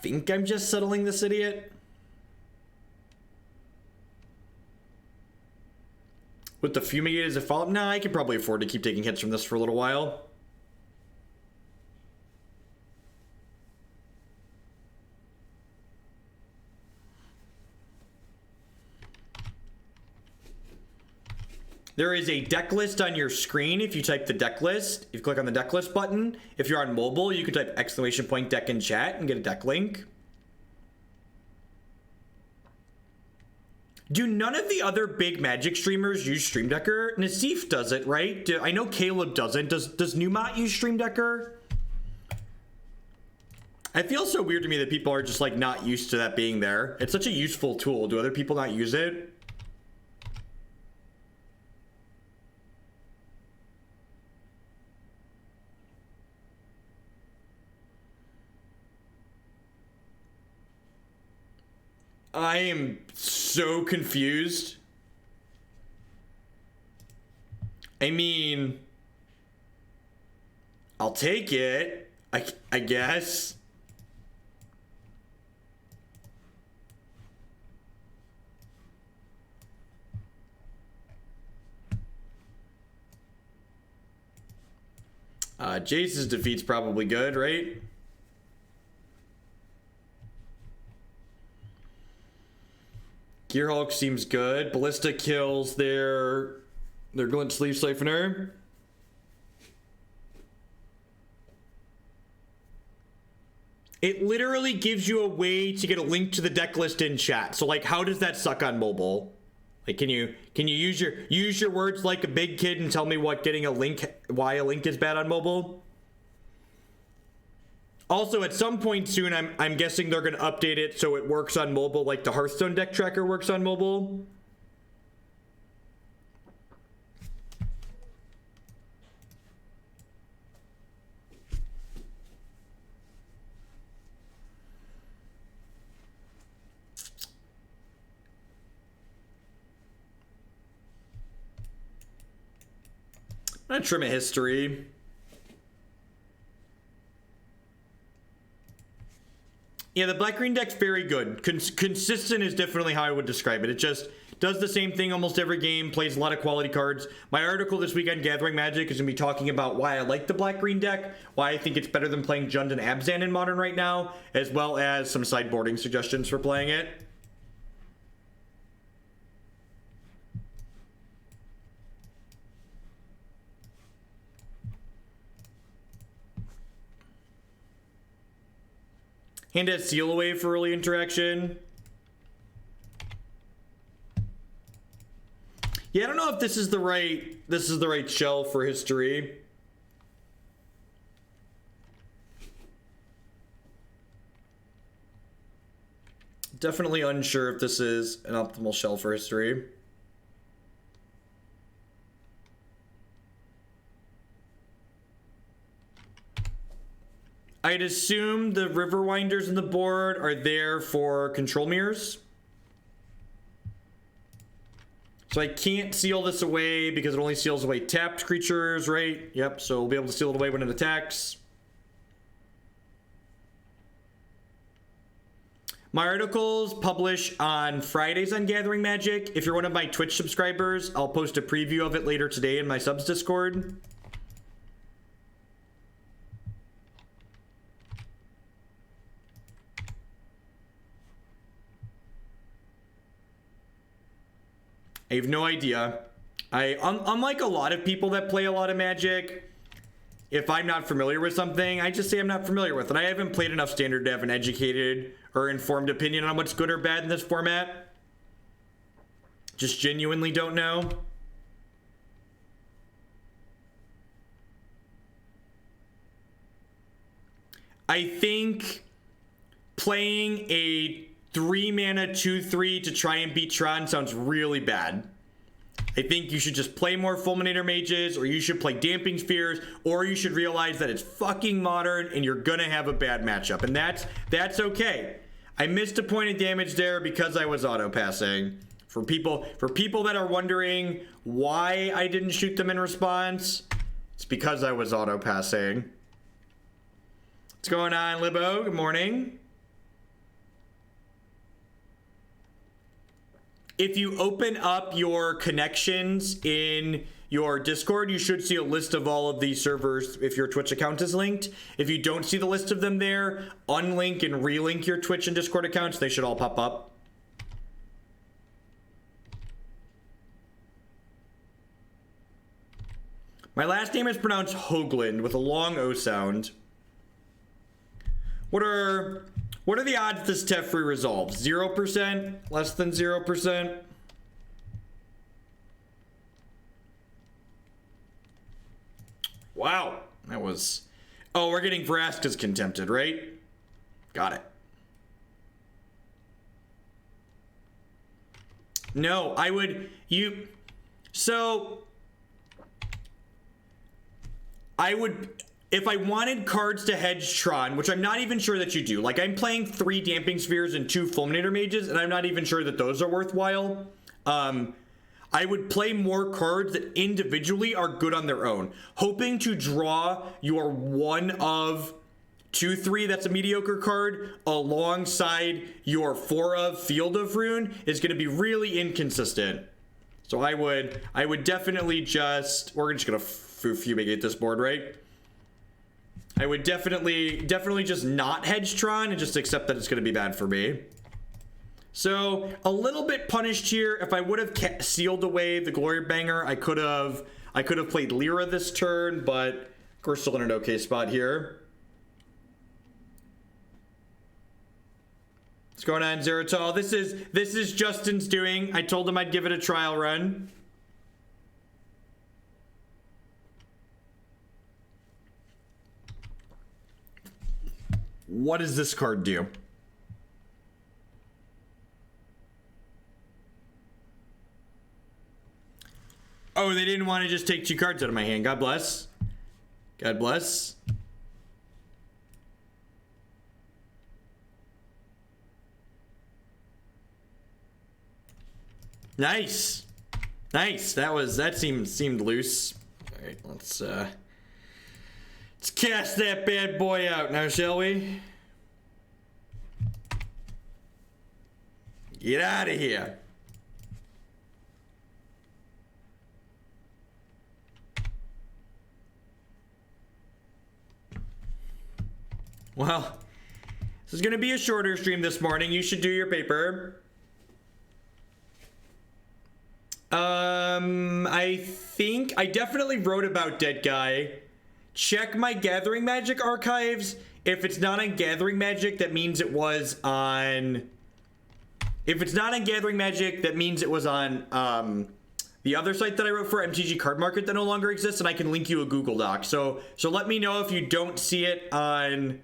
A: Think I'm just settling this idiot. With the Fumigate as a follow-up? Nah, I could probably afford to keep taking hits from this for a little while. There is a deck list on your screen if you type the deck list. If you click on the deck list button, if you're on mobile, you can type !deck in chat and get a deck link. Do none of the other big Magic streamers use Stream Decker? Nassif does it, right? I know Caleb doesn't. Does Newmont use Stream Decker? I feel so weird to me that people are just like not used to that being there. It's such a useful tool. Do other people not use it? I am so confused. I mean, I'll take it, I guess. Jace's defeat's probably good, right? Gearhulk seems good. Ballista kills their Glint Sleeve Siphoner. It literally gives you a way to get a link to the deck list in chat. So like, how does that suck on mobile? Like, can you use your words like a big kid and tell me why a link is bad on mobile? Also, at some point soon, I'm guessing they're going to update it so it works on mobile like the Hearthstone deck tracker works on mobile. I'm going to trim a history. Yeah, the black-green deck's very good. Consistent is definitely how I would describe it. It just does the same thing almost every game, plays a lot of quality cards. My article this week on Gathering Magic is going to be talking about why I like the black-green deck, why I think it's better than playing Jund and Abzan in Modern right now, as well as some sideboarding suggestions for playing it. Hand has Seal Away for early interaction. Yeah, I don't know if this is the right shell for history. Definitely unsure if this is an optimal shell for history. I'd assume the Riverwinders in the board are there for control mirrors. So I can't seal this away because it only seals away tapped creatures, right? Yep, so we'll be able to seal it away when it attacks. My articles publish on Fridays on Gathering Magic. If you're one of my Twitch subscribers, I'll post a preview of it later today in my subs Discord. I have no idea. Unlike a lot of people that play a lot of Magic, if I'm not familiar with something, I just say I'm not familiar with it. I haven't played enough Standard to have an educated or informed opinion on what's good or bad in this format. Just genuinely don't know. I think playing a 3-mana 2/3 to try and beat Tron sounds really bad. I think you should just play more Fulminator Mages, or you should play Damping Spheres, or you should realize that it's fucking modern and you're gonna have a bad matchup, and that's okay. I missed a point of damage there because I was auto-passing. For people that are wondering why I didn't shoot them in response, it's because I was auto-passing. What's going on, Libo? Good morning. If you open up your connections in your Discord, you should see a list of all of these servers if your Twitch account is linked. If you don't see the list of them there, unlink and relink your Twitch and Discord accounts. They should all pop up. My last name is pronounced Hoagland with a long O sound. What are the odds this Teferi resolves? 0%? Less than 0%? Wow. That was... Oh, we're getting Vraska's Contempted, right? Got it. No, I would... So... I would... If I wanted cards to hedge Tron, which I'm not even sure that you do, like I'm playing 3 Damping Spheres and 2 Fulminator Mages, and I'm not even sure that those are worthwhile. I would play more cards that individually are good on their own, hoping to draw your 1 of 2/3 that's a mediocre card alongside your 4 of Field of Ruin is going to be really inconsistent. So I would definitely just... We're just going to fumigate this board, right? I would definitely just not hedge Tron and just accept that it's going to be bad for me. So a little bit punished here. If I would have sealed away the Glory Banger, I could have played Lyra this turn, but we're still in an okay spot here. What's going on, Zerotal? This is Justin's doing. I told him I'd give it a trial run. What does this card do? Oh, they didn't want to just take 2 cards out of my hand. God bless. God bless. Nice. Nice. That seemed loose. All right, let's cast that bad boy out now, shall we? Get out of here. Well, this is going to be a shorter stream this morning. You should do your paper. I think I definitely wrote about Dead Guy. Check my Gathering Magic archives. If it's not on Gathering Magic, that means it was on... If it's not on Gathering Magic, that means it was on the other site that I wrote for, MTG Card Market, that no longer exists, and I can link you a Google Doc. So let me know if you don't see it on...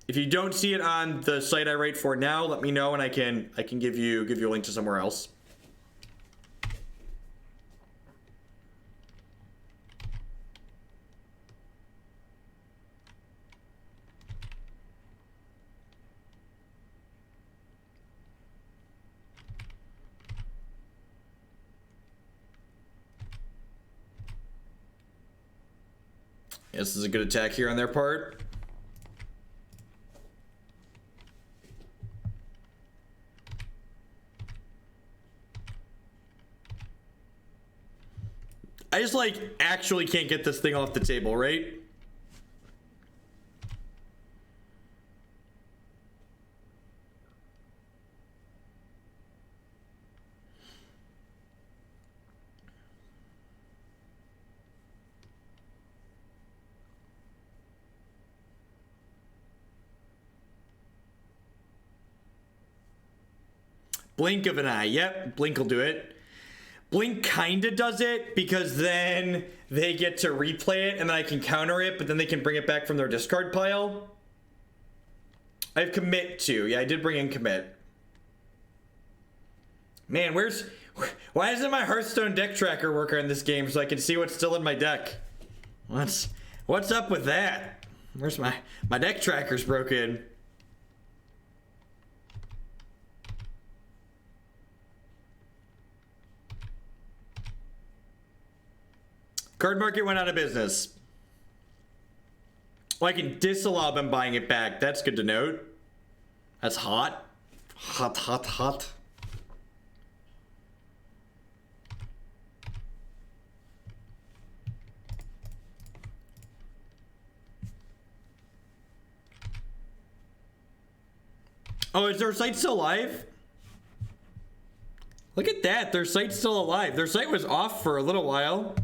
A: If you don't see it on the site I write for now, let me know, and I can give you a link to somewhere else. This is a good attack here on their part. I just actually can't get this thing off the table, right? Blink of an eye. Yep, Blink will do it. Blink kinda does it because then they get to replay it and then I can counter it, but then they can bring it back from their discard pile. I have Commit too. Yeah, I did bring in Commit. Man, where's Why isn't my Hearthstone deck tracker working in this game so I can see what's still in my deck? What's up with that? Where's my deck tracker's broken? Card market went out of business. Well, I can disallow them buying it back. That's good to note. That's hot. Hot, hot, hot. Oh, is their site still live? Look at that. Their site's still alive. Their site was off for a little while.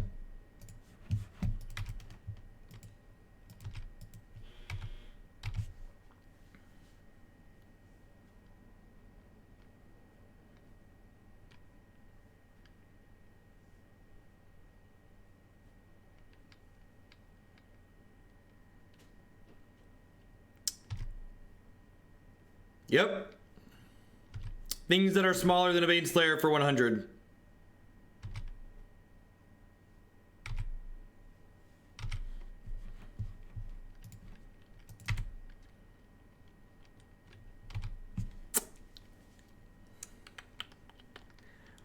A: Yep. Things that are smaller than a Baneslayer for 100.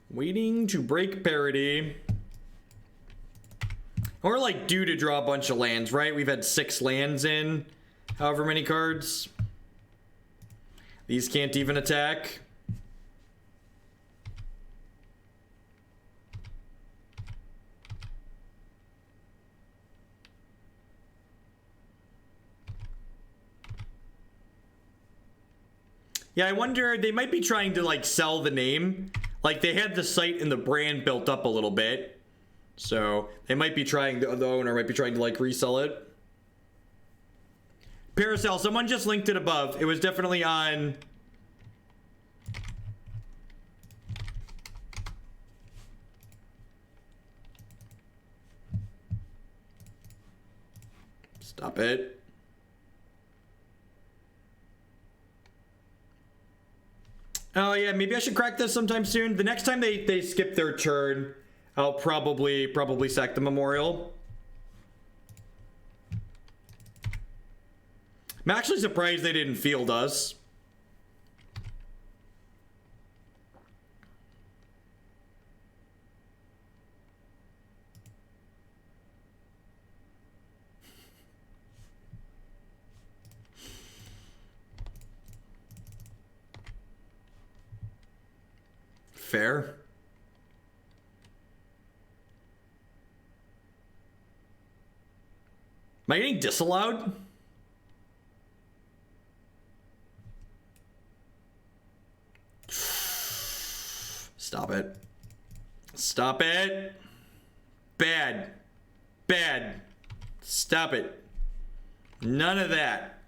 A: Waiting to break parity. We're like due to draw a bunch of lands, right? We've had 6 lands in however many cards. These can't even attack. Yeah, I wonder, they might be trying to like sell the name. Like they had the site and the brand built up a little bit. So they might be trying, the owner might be trying to like resell it. Paracel, someone just linked it above. It was definitely on. Stop it. Oh yeah, maybe I should crack this sometime soon. The next time they skip their turn, I'll probably sack the Memorial. I'm actually surprised they didn't field us. Fair. Am I getting disallowed? Stop it. Stop it. Bad. Bad. Stop it. None of that.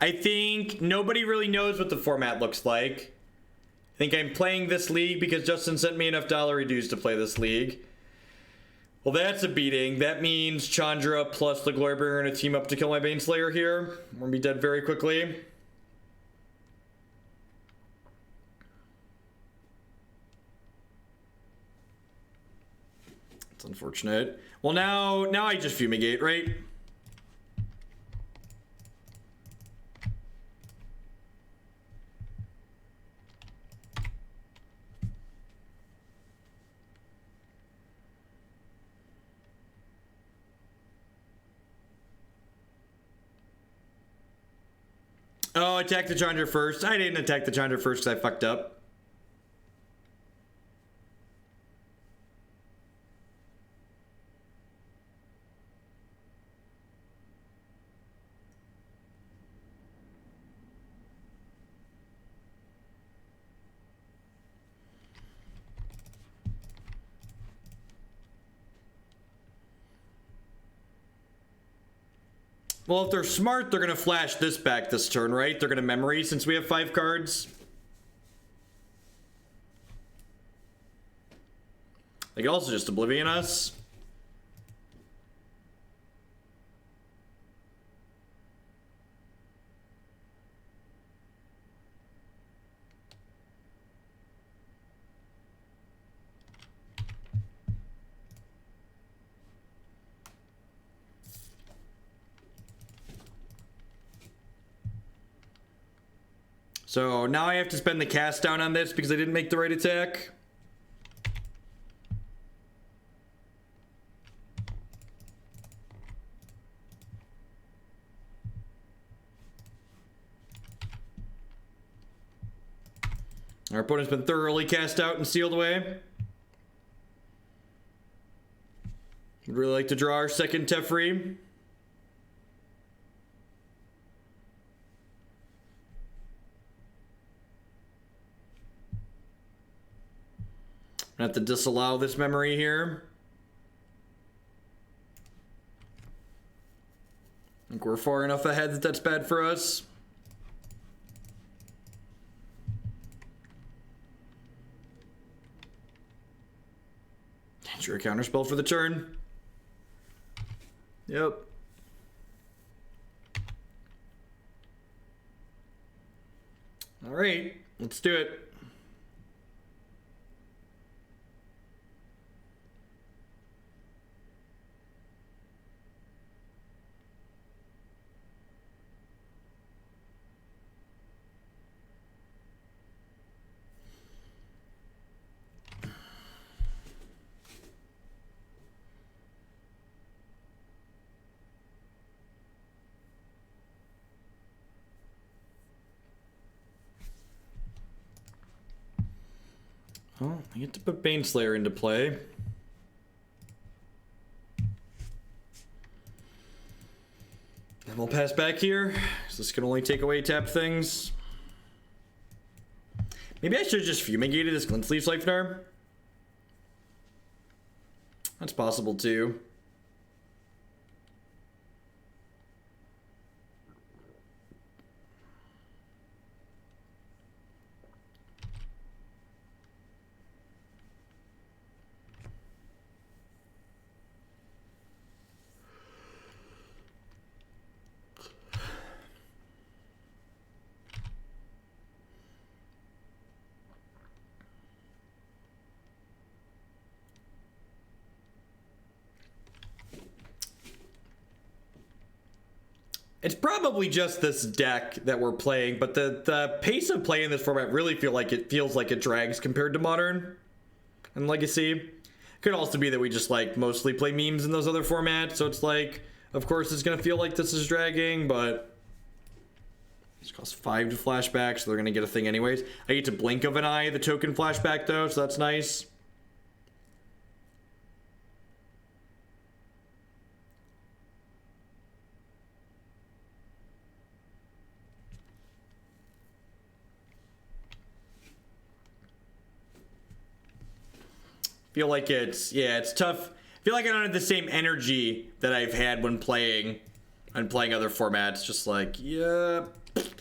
A: I think nobody really knows what the format looks like. I think I'm playing this league because Justin sent me enough dollar dues to play this league. Well, that's a beating. That means Chandra plus the Glorybringer are going to team up to kill my Baneslayer here. We're going to be dead very quickly. It's unfortunate. Well, now I just Fumigate, right? Oh, attack the Chandra first. I didn't attack the Chandra first because I fucked up. Well, if they're smart, they're going to flash this back this turn, right? They're going to memory since we have 5 cards. They could also just Oblivion us. So now I have to spend the cast down on this because I didn't make the right attack. Our opponent's been thoroughly cast out and sealed away. Would really like to draw our second Teferi. I have to disallow this memory here. I think we're far enough ahead that that's bad for us. Sure, counterspell for the turn. Yep. All right, let's do it. Oh, I get to put Baneslayer into play. And we'll pass back here. So this can only take away tap things. Maybe I should have just fumigated this Glint Sleeve Siphoner. That's possible too. It's probably just this deck that we're playing, but the pace of playing this format really feels like it drags compared to Modern and Legacy. Could also be that we just like mostly play memes in those other formats, so it's like, of course it's gonna feel like this is dragging, but it costs 5 to flashback, so they're gonna get a thing anyways. I get to blink of an eye the token flashback though, so that's nice. Feel like it's tough. Feel like I don't have the same energy that I've had when playing other formats. Just like, yeah,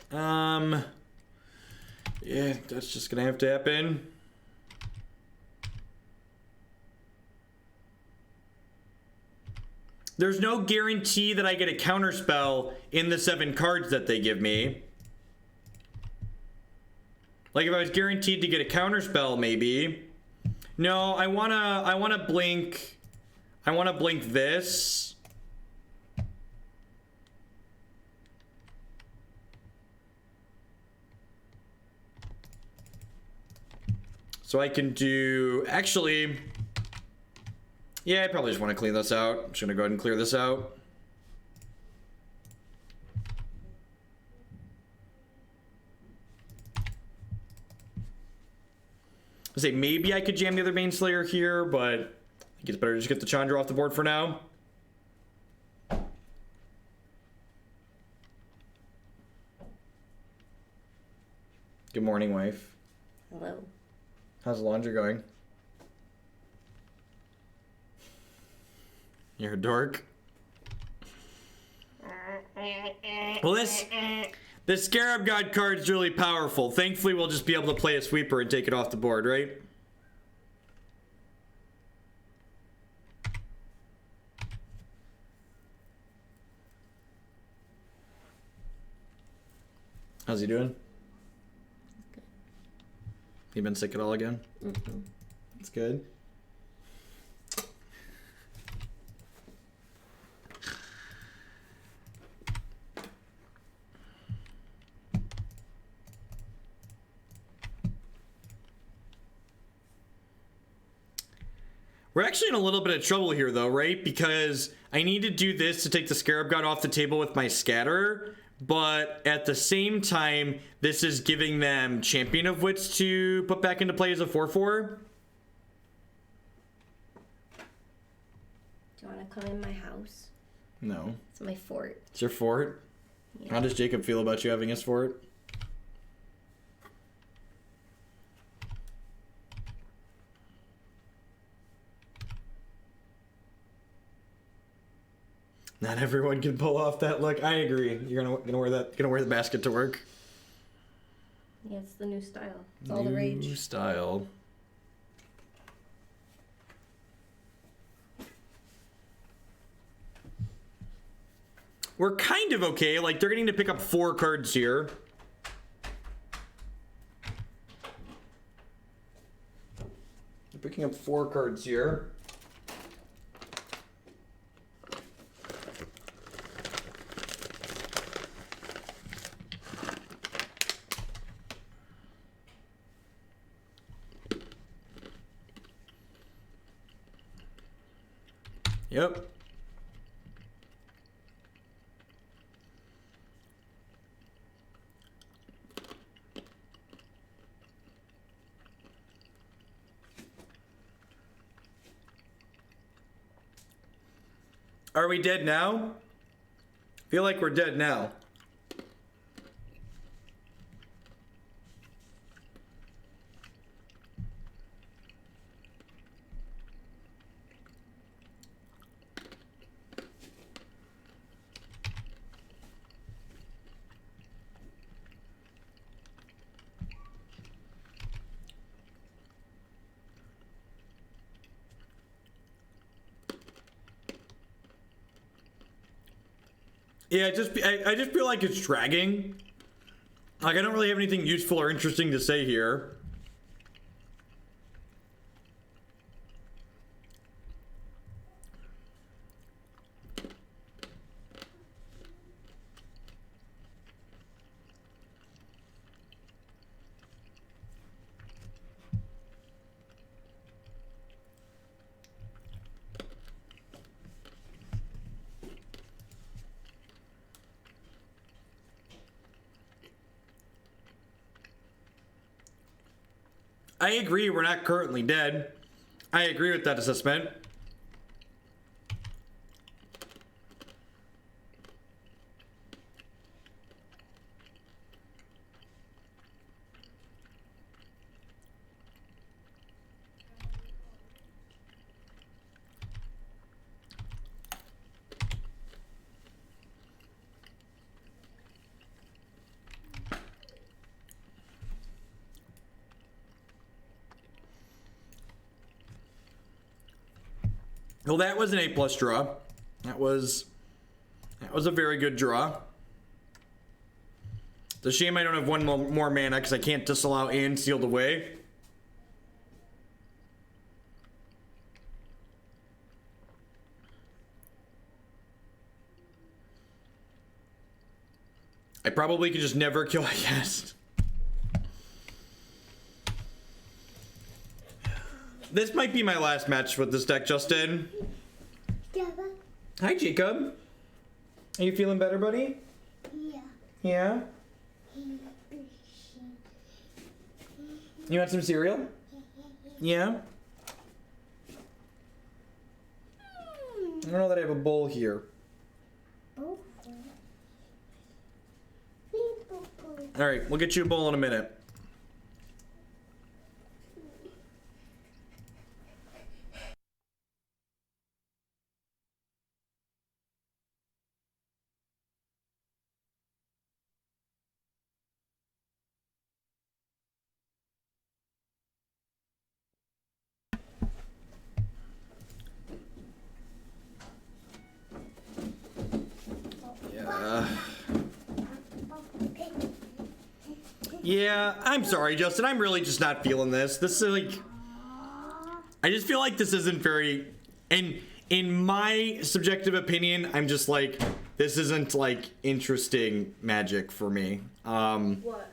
A: that's just gonna have to happen. There's no guarantee that I get a counterspell in the 7 cards that they give me. Like if I was guaranteed to get a counterspell, maybe. No, I wanna blink this. So I can do, actually, yeah, I probably just want to clean this out. I'm just gonna go ahead and clear this out. I say maybe I could jam the other Baneslayer here, but I think it's better to just get the Chandra off the board for now. Good morning, wife.
B: Hello.
A: How's the laundry going? You're a dork. Well, this Scarab God card's really powerful. Thankfully, we'll just be able to play a sweeper and take it off the board, right? How's he doing?
B: Good.
A: You been sick at all again?
B: Mm-mm.
A: That's good. We're actually in a little bit of trouble here, though, right? Because I need to do this to take the Scarab God off the table with my Scatter, but at the same time, this is giving them Champion of Wits to put back into play as a 4/4.
B: Do you want to come in my house?
A: No.
B: It's my fort.
A: It's your fort?
B: Yeah.
A: How does Jacob feel about you having his fort? Not everyone can pull off that look. I agree. You're gonna wear that. Gonna wear the basket to work.
B: Yeah, it's the new style. It's all the rage.
A: New style. We're kind of okay. Like, they're getting to pick up 4 cards here. They're picking up 4 cards here. Yep. Are we dead now? Feel like we're dead now. Yeah, I just feel like it's dragging. Like, I don't really have anything useful or interesting to say here. I agree we're not currently dead. I agree with that assessment. Well, that was an A+ draw. That was a very good draw. It's a shame I don't have one more mana because I can't disallow and sealed away. I probably could just never kill a guest. This might be my last match with this deck, Justin. Hi, Jacob. Are you feeling better, buddy?
C: Yeah.
A: Yeah? You want some cereal? Yeah? I don't know that I have a bowl here. Alright, we'll get you a bowl in a minute. Yeah, I'm sorry, Justin. I'm really just not feeling this. This is like... I just feel like this isn't very... And in my subjective opinion, I'm just like... This isn't, like, interesting Magic for me.
B: What?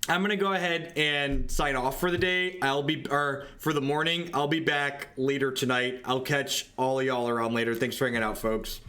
A: I'm gonna go ahead and sign off for the day. For the morning. I'll be back later tonight. I'll catch all of y'all around later. Thanks for hanging out, folks.